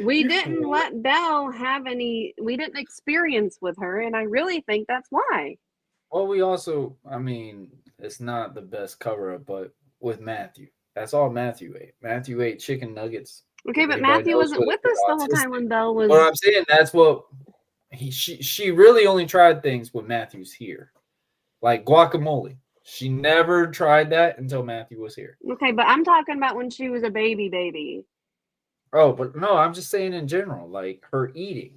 We didn't let Belle have any. We didn't experience with her, and I really think that's why. Well, we also, it's not the best cover-up, but with Matthew. That's all Matthew ate. Matthew ate chicken nuggets. Okay, but Matthew wasn't with us the whole time when Belle was. What I'm saying, that's what she really only tried things when Matthew's here, like guacamole. She never tried that until Matthew was here. Okay, but I'm talking about when she was a baby. Oh, but no, I'm just saying in general, like her eating.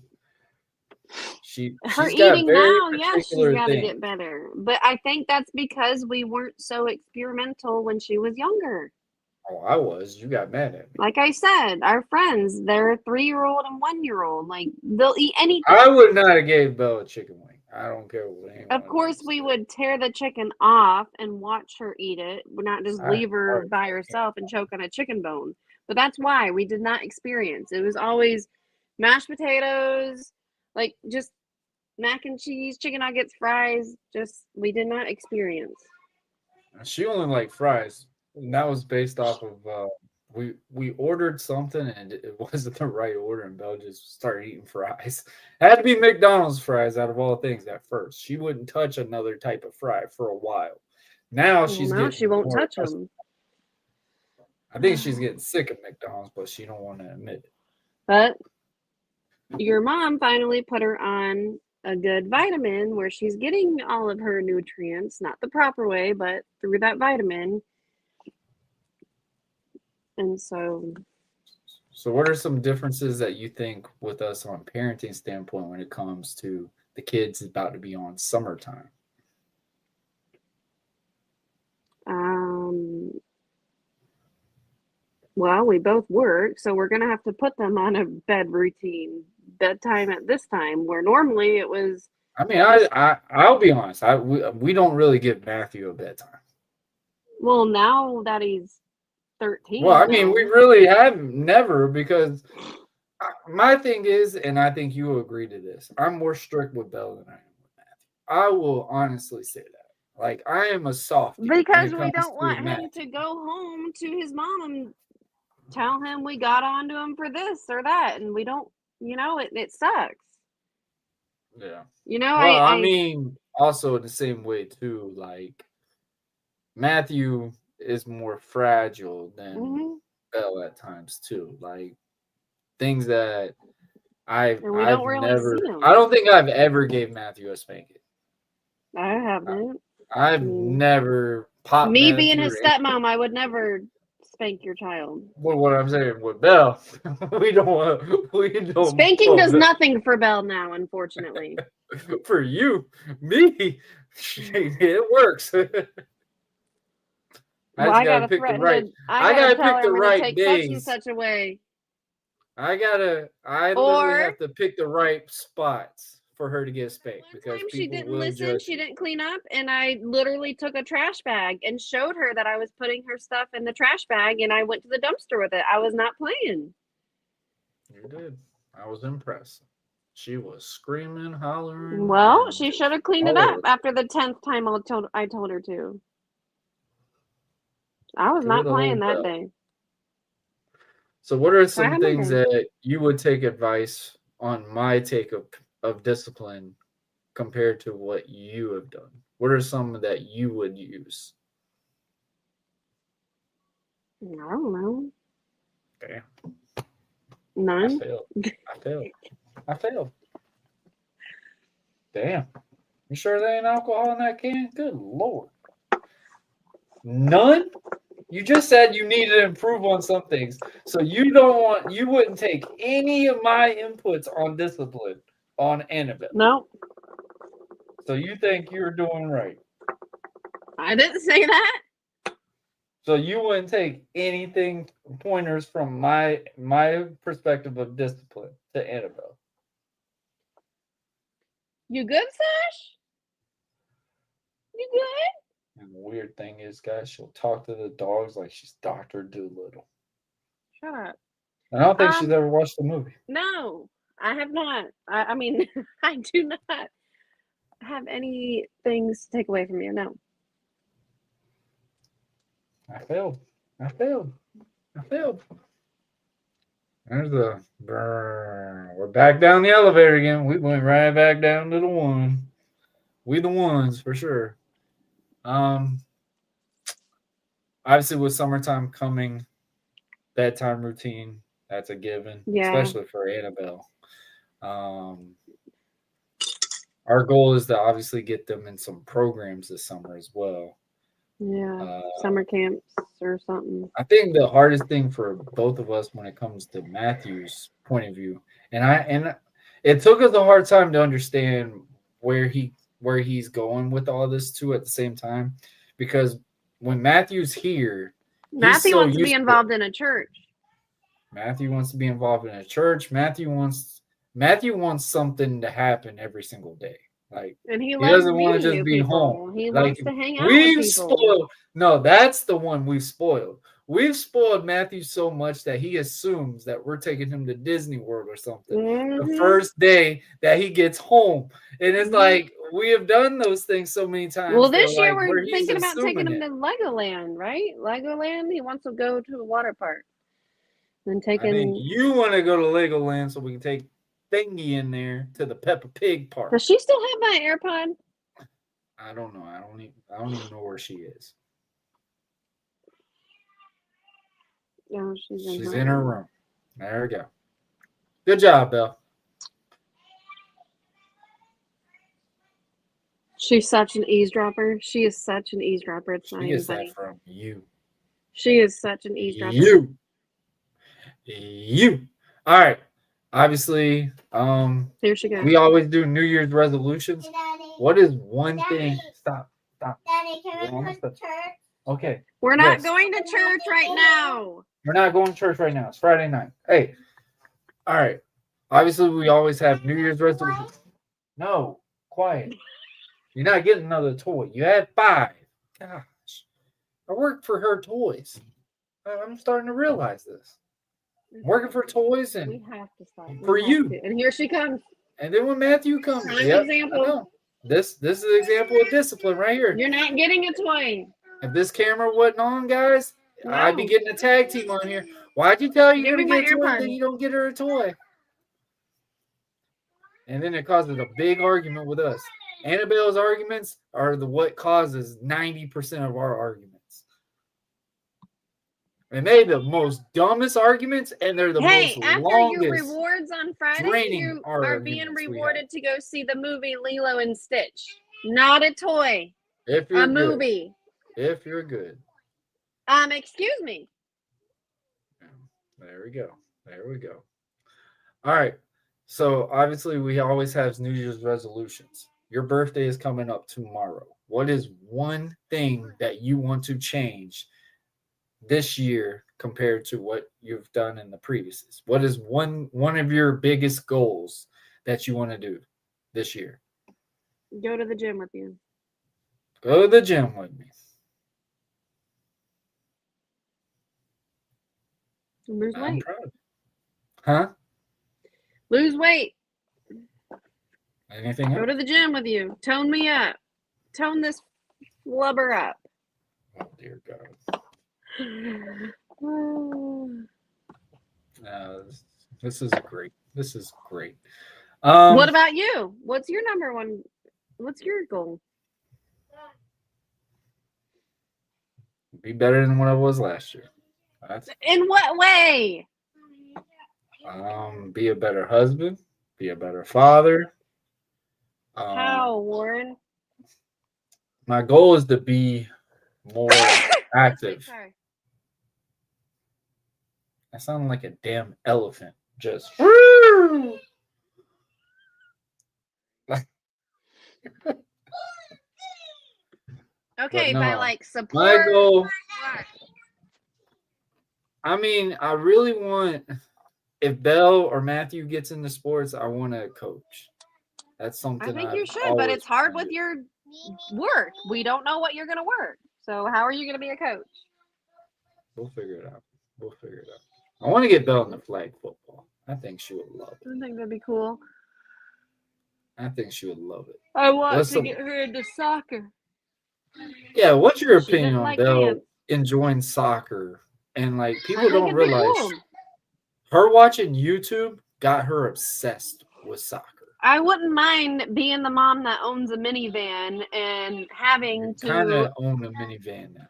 Her eating now, she's got to get better. But I think that's because we weren't so experimental when she was younger. Oh, I was. You got mad at me. Like I said, our friends, they're a 3-year-old and 1-year-old. Like they'll eat anything. I would not have gave Belle a chicken wing. I don't care what anyone Of course, else we said. would tear the chicken off and watch her eat it. We're not just I- leave her by herself and choke on a chicken bone. But that's why we did not experience. It was always mashed potatoes, like just mac and cheese, chicken nuggets, fries. Just we did not experience. She only liked fries. And that was based off of we ordered something and it wasn't the right order, and Belle just started eating fries. It had to be McDonald's fries out of all things at first. She wouldn't touch another type of fry for a while. Now she's Now getting she won't more touch accustomed. them. I think she's getting sick of McDonald's, but she don't want to admit it. But your mom finally put her on a good vitamin where she's getting all of her nutrients, not the proper way, but through that vitamin. And so, So what are some differences that you think with us on parenting standpoint when it comes to the kids about to be on summertime? well, we both work, so we're going to have to put them on a bed routine, bedtime at this time, where normally it was. I mean, I'll be honest. We don't really give Matthew a bedtime. Well, now that he's 13. Well, I mean, we really have never, because my thing is, and I think you will agree to this, I'm more strict with Belle than I am with Matthew. I will honestly say that. Like, I am a softie. Because we don't want him to go home to his mom and tell him we got onto him for this or that, and we don't, it sucks. Yeah. Well, I mean, also in the same way too, like Matthew is more fragile than Belle at times too. Like things that I've really never, see 'em. I don't think I've ever gave Matthew a spanking. I haven't. I've never popped Me Matthew being his or stepmom, I would never spank your child. Well, what I'm saying with Belle, we don't. Spanking does nothing for Belle now, unfortunately. For you, me, it works. I gotta pick the right. I gotta pick the right days. Such and such a way. I literally have to pick the right spots for her to get spanked, because time she didn't will listen, judge she you. didn't clean up, and I literally took a trash bag and showed her that I was putting her stuff in the trash bag, and I went to the dumpster with it. I was not playing. You did. I was impressed. She was screaming, hollering. Well, she should have cleaned it all up over. after the 10th time I told her to. I was not Good playing old that Belle. day. So what are some had my things day. that you would take advice on my take of discipline compared to what you have done? What are some that you would use? I don't know. Okay. None. I failed. Damn. You sure there ain't alcohol in that can? Good Lord. None? You just said you needed to improve on some things. So you wouldn't take any of my inputs on discipline on Annabelle. No, So you think you're doing right. I didn't say that. So you wouldn't take anything, pointers from my perspective of discipline to Annabelle. You good, Sash? You good? And the weird thing is, guys, she'll talk to the dogs like she's Dr. Dolittle. Shut up. And I don't think she's ever watched the movie. No, I have not. I mean, I do not have any things to take away from you. No. I failed. There's the brr. We're back down the elevator again. We went right back down to the one. We the ones for sure. Obviously with summertime coming, bedtime routine, that's a given, especially for Annabelle. Our goal is to obviously get them in some programs this summer as well. Yeah, summer camps or something. I think the hardest thing for both of us when it comes to Matthew's point of view, and it took us a hard time to understand where he's going with all this too at the same time, because when Matthew's here, Matthew so wants to be used to it. involved in a church. Matthew wants to be involved in a church. Matthew wants something to happen every single day. Like And he he loves doesn't want to meeting just new be people. home. He Like wants to hang out with we've people. spoiled. No, that's the one we've spoiled. We've spoiled Matthew so much that he assumes that we're taking him to Disney World or something the Mhm. first day that he gets home. And it's like we have done those things so many times. Well, that, this year like, where we're he's thinking about taking assuming him it. to Legoland, right? Legoland. He wants to go to a water park. Then I think taking. you want to go to Legoland so we can take Thingy in there to the Peppa Pig park. Does she still have my AirPod? I don't know. I don't even know where she is. No, she's She's in her room. There we go. Good job, Belle. She's such an eavesdropper. She is such an eavesdropper. It's not She even is funny. that from you. She is such an eavesdropper. You. All right. Obviously, Here she goes. we always do New Year's resolutions. Daddy, What is one Daddy. thing? Stop. Daddy, can We're we almost go done. to church? Okay. We're not Yes. going to church right now. We're not going to church right now. It's Friday night. Hey. All right. Obviously, we always have New Year's resolutions. No. Quiet. You're not getting another toy. You had 5. Gosh. I work for her toys. I'm starting to realize this. I'm working for toys We and have to stop. For We have you. to. And here she comes. then when Matthew comes, Prime yep, example. I know. This is an example of discipline right here. You're not getting a toy. If this camera wasn't on, guys, I'd be No. getting a tag team on here. Why'd you tell her Give you're me gonna my get a toy, AirPod. then you don't get her a toy? And then it causes a big argument with us. Annabelle's arguments are what causes 90% of our arguments. And they're the most dumbest arguments, and they're the Hey, most after longest. your rewards on Friday, draining you our are being arguments we have. rewarded to go see the movie Lilo and Stitch. Not a toy. If you're A good. movie. If you're good. Excuse me. There we go. There we go. All right. So obviously we always have New Year's resolutions. Your birthday is coming up tomorrow. What is one thing that you want to change this year compared to what you've done in the previous? What is one of your biggest goals that you want to do this year? Go to the gym with you. Go to the gym with me. Lose I'm weight. proud of you. Huh? Lose weight. Anything Go else? to the gym with you. Tone me up. Tone this flubber up. Oh, dear God. This is great. This is great. What about you? What's your number one? What's your goal? Be better than what I was last year. That's, In what way? be a better husband, be a better father. How, Warren? My goal is to be more active. Sorry. I sound like a damn elephant. Just Okay, no, by like my support. goal. What? I mean, I really want. If Belle or Matthew gets into sports, I want to coach. That's something I think I've you should, but always it's hard wanted. with your work. We don't know what you're going to work. So how are you going to be a coach? We'll figure it out. We'll figure it out. I want to get Belle into flag football. I think she would love it. I think that'd be cool. I think she would love it. I want What's to the- get her into soccer. Yeah, what's your She opinion doesn't on like Belle dance. enjoying soccer? And like I people think don't it'd be realize cool. her watching YouTube got her obsessed with soccer. I wouldn't mind being the mom that owns a minivan and having You to. kind of own a minivan now.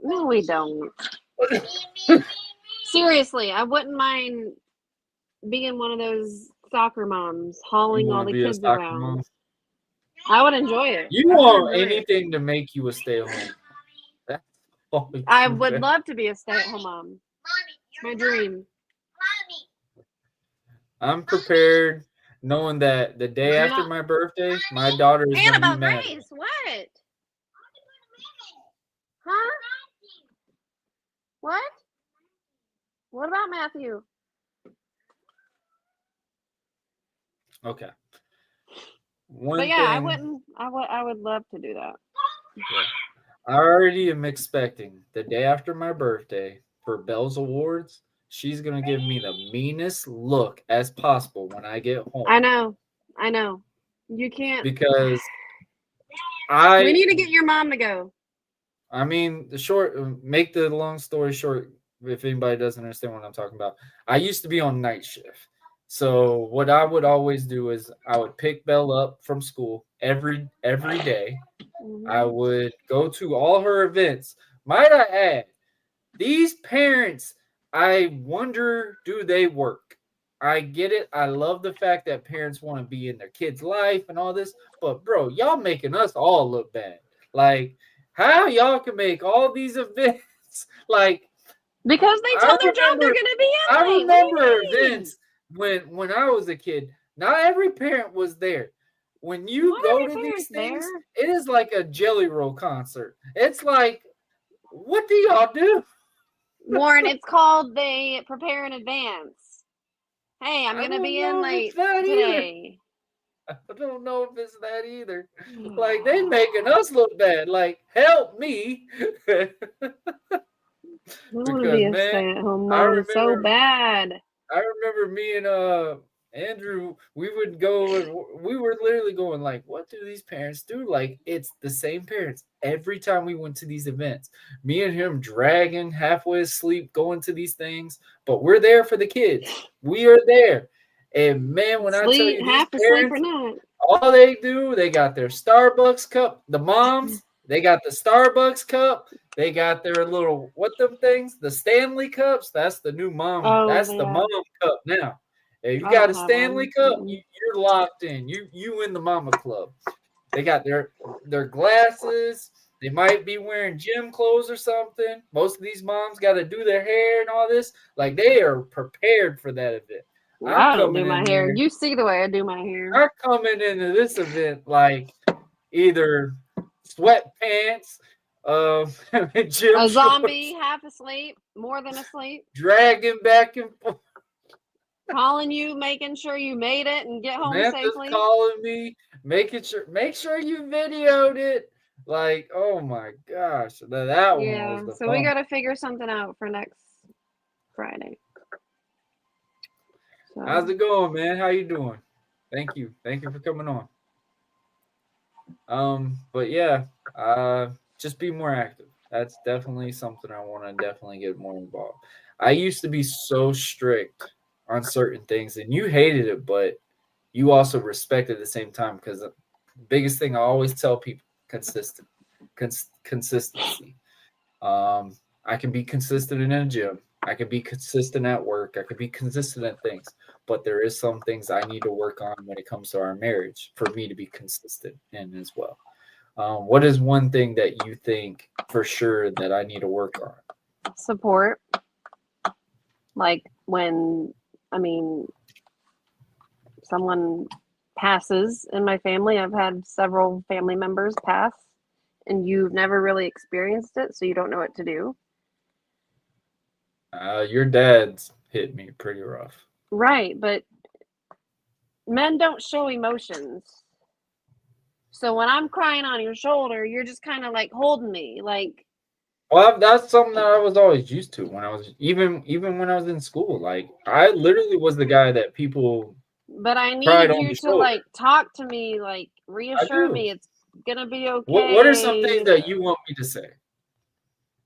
No, we don't. Seriously, I wouldn't mind being one of those soccer moms hauling You all want the to be a kids soccer around. mom? I would enjoy it. You I would want enjoy it. anything to make you a stay-at-home. That's all you I want. would love to be a stay-at-home mom. It's my dream. I'm prepared, knowing that the day You're after not- my birthday, my daughter is going to be Annabelle mad. Grace, what? Huh? What? What about Matthew? Okay. But yeah, I wouldn't. I would love to do that. Yeah. I already am expecting the day after my birthday for Belle's Awards. She's gonna give me the meanest look as possible when I get home. I know. You can't. Because We need to get your mom to go. I mean, make the long story short, if anybody doesn't understand what I'm talking about. I used to be on night shift. So what I would always do is I would pick Belle up from school every day. Mhm. I would go to all her events. Might I add, these parents, I wonder, do they work? I get it. I love the fact that parents want to be in their kids' life and all this. But, bro, y'all making us all look bad. Like, how y'all can make all these events? Like, because they tell their job they're going to be in. I remember events when I was a kid. Not every parent was there. When you go to these things, it is like a Jelly Roll concert. It's like, what do y'all do? Warren, it's called they prepare in advance. Hey, I'm going to be in late today. I don't know if it's that either. Like, they making us look bad. Like, help me. I want to be a stay-at-home mom so bad. I remember me and Andrew, we were literally going like, what do these parents do? Like, it's the same parents every time we went to these events. Me and him dragging halfway asleep, going to these things, but we're there for the kids. We are there. And man, when I tell you these parents, all they do, they got their Starbucks cup. The moms, they got the Starbucks cup. They got their little, what them things? The Stanley cups. That's the new mom. The mom cup now. If you got a Stanley cup, you're locked in. You in the mama club. They got their glasses. They might be wearing gym clothes or something. Most of these moms got to do their hair and all this. Like, they are prepared for that event. I don't do my hair. You see the way I do my hair. I'm coming into this event like either sweatpants, gym a zombie, half asleep, more than asleep, dragging back and forth. Calling you, making sure you made it and get home safely. Calling me, make sure you videoed it. Like, oh my gosh, that one was the fun. We got to figure something out for next Friday. So. How's it going, man? How you doing? Thank you for coming on. But yeah, just be more active. That's definitely something I want to definitely get more involved. I used to be so strict on certain things, and you hated it, but you also respect it at the same time, because the biggest thing I always tell people, consistency. I can be consistent in a gym. I can be consistent at work. I can be consistent at things, but there is some things I need to work on when it comes to our marriage for me to be consistent in as well. What is one thing that you think for sure that I need to work on? Support. Like when, someone passes in my family. I've had several family members pass, and you've never really experienced it, so you don't know what to do. Your dad's hit me pretty rough. Right, but men don't show emotions. So when I'm crying on your shoulder, you're just kind of like holding me, like. Well, that's something that I was always used to when I was even when I was in school. Like, I literally was the guy that people. But I need you to like talk to me, like reassure me it's gonna be okay. What are some things that you want me to say?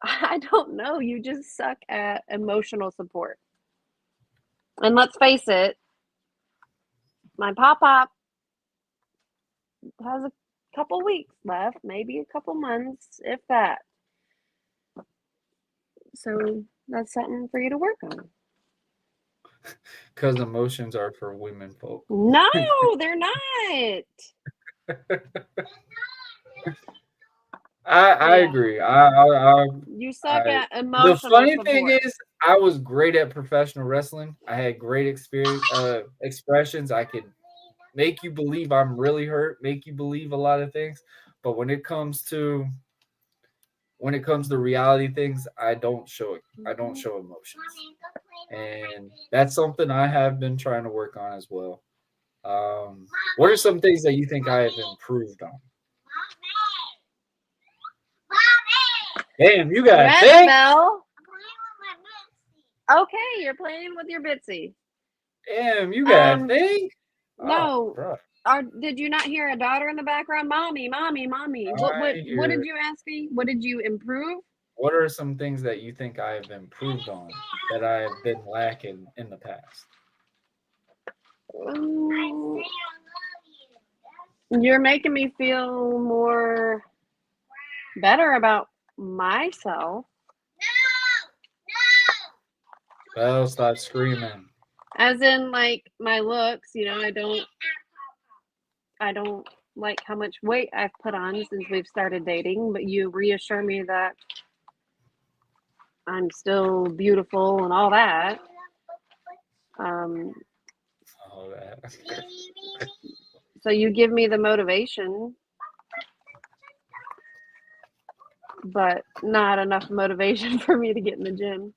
I don't know. You just suck at emotional support. And let's face it, my pop-pop has a couple weeks left, maybe a couple months, if that. So that's something for you to work on. Because emotions are for women folk. No, they're not. I agree. You suck at emotional The funny support. thing is, I was great at professional wrestling. I had great expressions. I could make you believe I'm really hurt, make you believe a lot of things. But when it comes to when it comes to reality things, I don't show it. I don't show emotions. And that's something I have been trying to work on as well. What are some things that you think I have improved on? Damn, you got Red a thing? Bell. Okay, you're playing with your Bitsy. Damn, you got a thing? No. Oh, Did you not hear a daughter in the background? Mommy, mommy, mommy. What I did hear- you ask me? What did you improve? What are some things that you think I have improved on that I have been lacking in the past? You're making me feel more better about myself. Belle, stop screaming. As in, like, my looks, I don't like how much weight I've put on since we've started dating, but you reassure me that I'm still beautiful and all that. Oh, that. So you give me the motivation, but not enough motivation for me to get in the gym.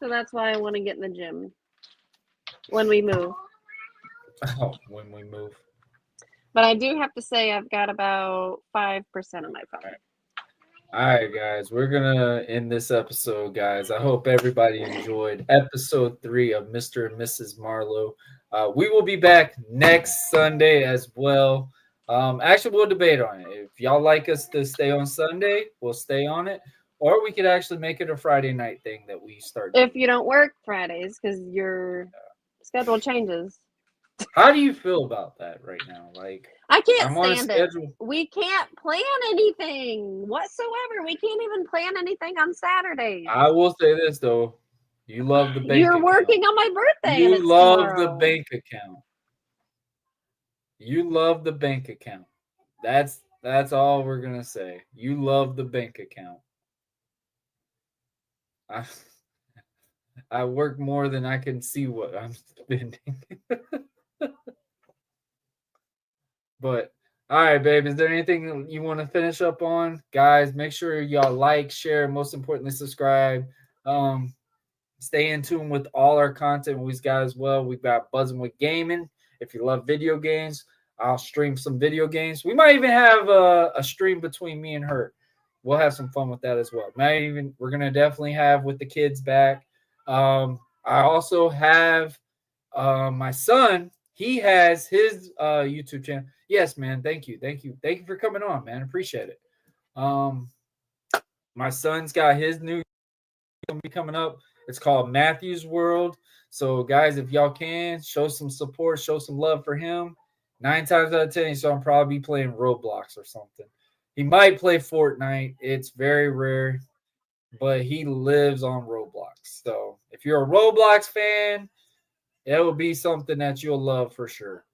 So that's why I want to get in the gym when we move. Oh, when we move. But I do have to say I've got about 5% of my phone. All right, guys, we're gonna end this episode, guys. I hope everybody enjoyed episode 3 of Mr. and Mrs. Marlowe. We will be back next Sunday as well. Actually, we'll debate on it. If y'all like us to stay on Sunday, we'll stay on it, or we could actually make it a Friday night thing that we start. If you don't work Fridays because your schedule changes. How do you feel about that right now? Like, I can't I'm on a stand it. schedule. We can't plan anything whatsoever. We can't even plan anything on Saturdays. I will say this though, you love the bank. You're account. working on my birthday. and You it's love tomorrow. the bank account. You love the bank account. That's all we're gonna say. You love the bank account. I work more than I can see what I'm spending. But all right, babe. Is there anything you want to finish up on, guys? Make sure y'all like, share, and most importantly, subscribe. Stay in tune with all our content we've got as well. We've got Buzzing with Gaming. If you love video games, I'll stream some video games. We might even have a stream between me and her. We'll have some fun with that as well. We're gonna definitely have with the kids back. I also have my son. He has his YouTube channel. Yes, man. Thank you for coming on, man. Appreciate it. My son's got his new gonna be coming up. It's called Matthew's World. So, guys, if y'all can show some support, show some love for him. 9 times out of 10, he's gonna probably be playing Roblox or something. He might play Fortnite. It's very rare, but he lives on Roblox. So, if you're a Roblox fan, it will be something that you'll love for sure.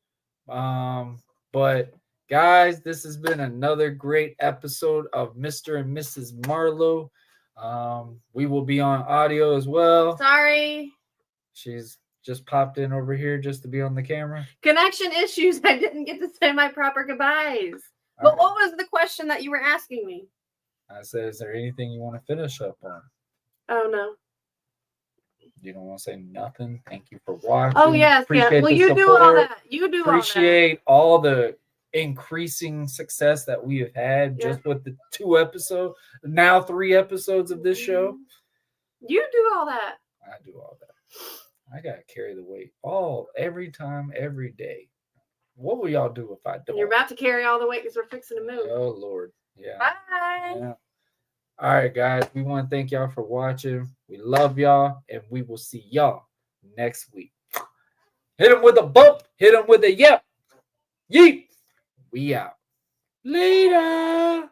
But guys, this has been another great episode of Mr. and Mrs. Marlowe. We will be on audio as well. Sorry. She's just popped in over here just to be on the camera. Connection issues. I didn't get to say my proper goodbyes. But what was the question that you were asking me? I said, is there anything you want to finish up on? Oh, no. You don't want to say nothing? Thank you for watching. Oh, yes. Appreciate Yeah. Well, the you do all support. that. You do Appreciate all the increasing success that we have had Yeah. just with the 2 episodes, now 3 episodes of this show. You do all that. I do all that. I gotta carry the weight every time, every day. What will y'all do if I don't? You're about to carry all the weight because we're fixing to move. Oh Lord, yeah. Bye. Yeah. All right, guys. We want to thank y'all for watching. We love y'all, and we will see y'all next week. Hit them with a bump. Hit them with a yep. Yeet. We out. Later.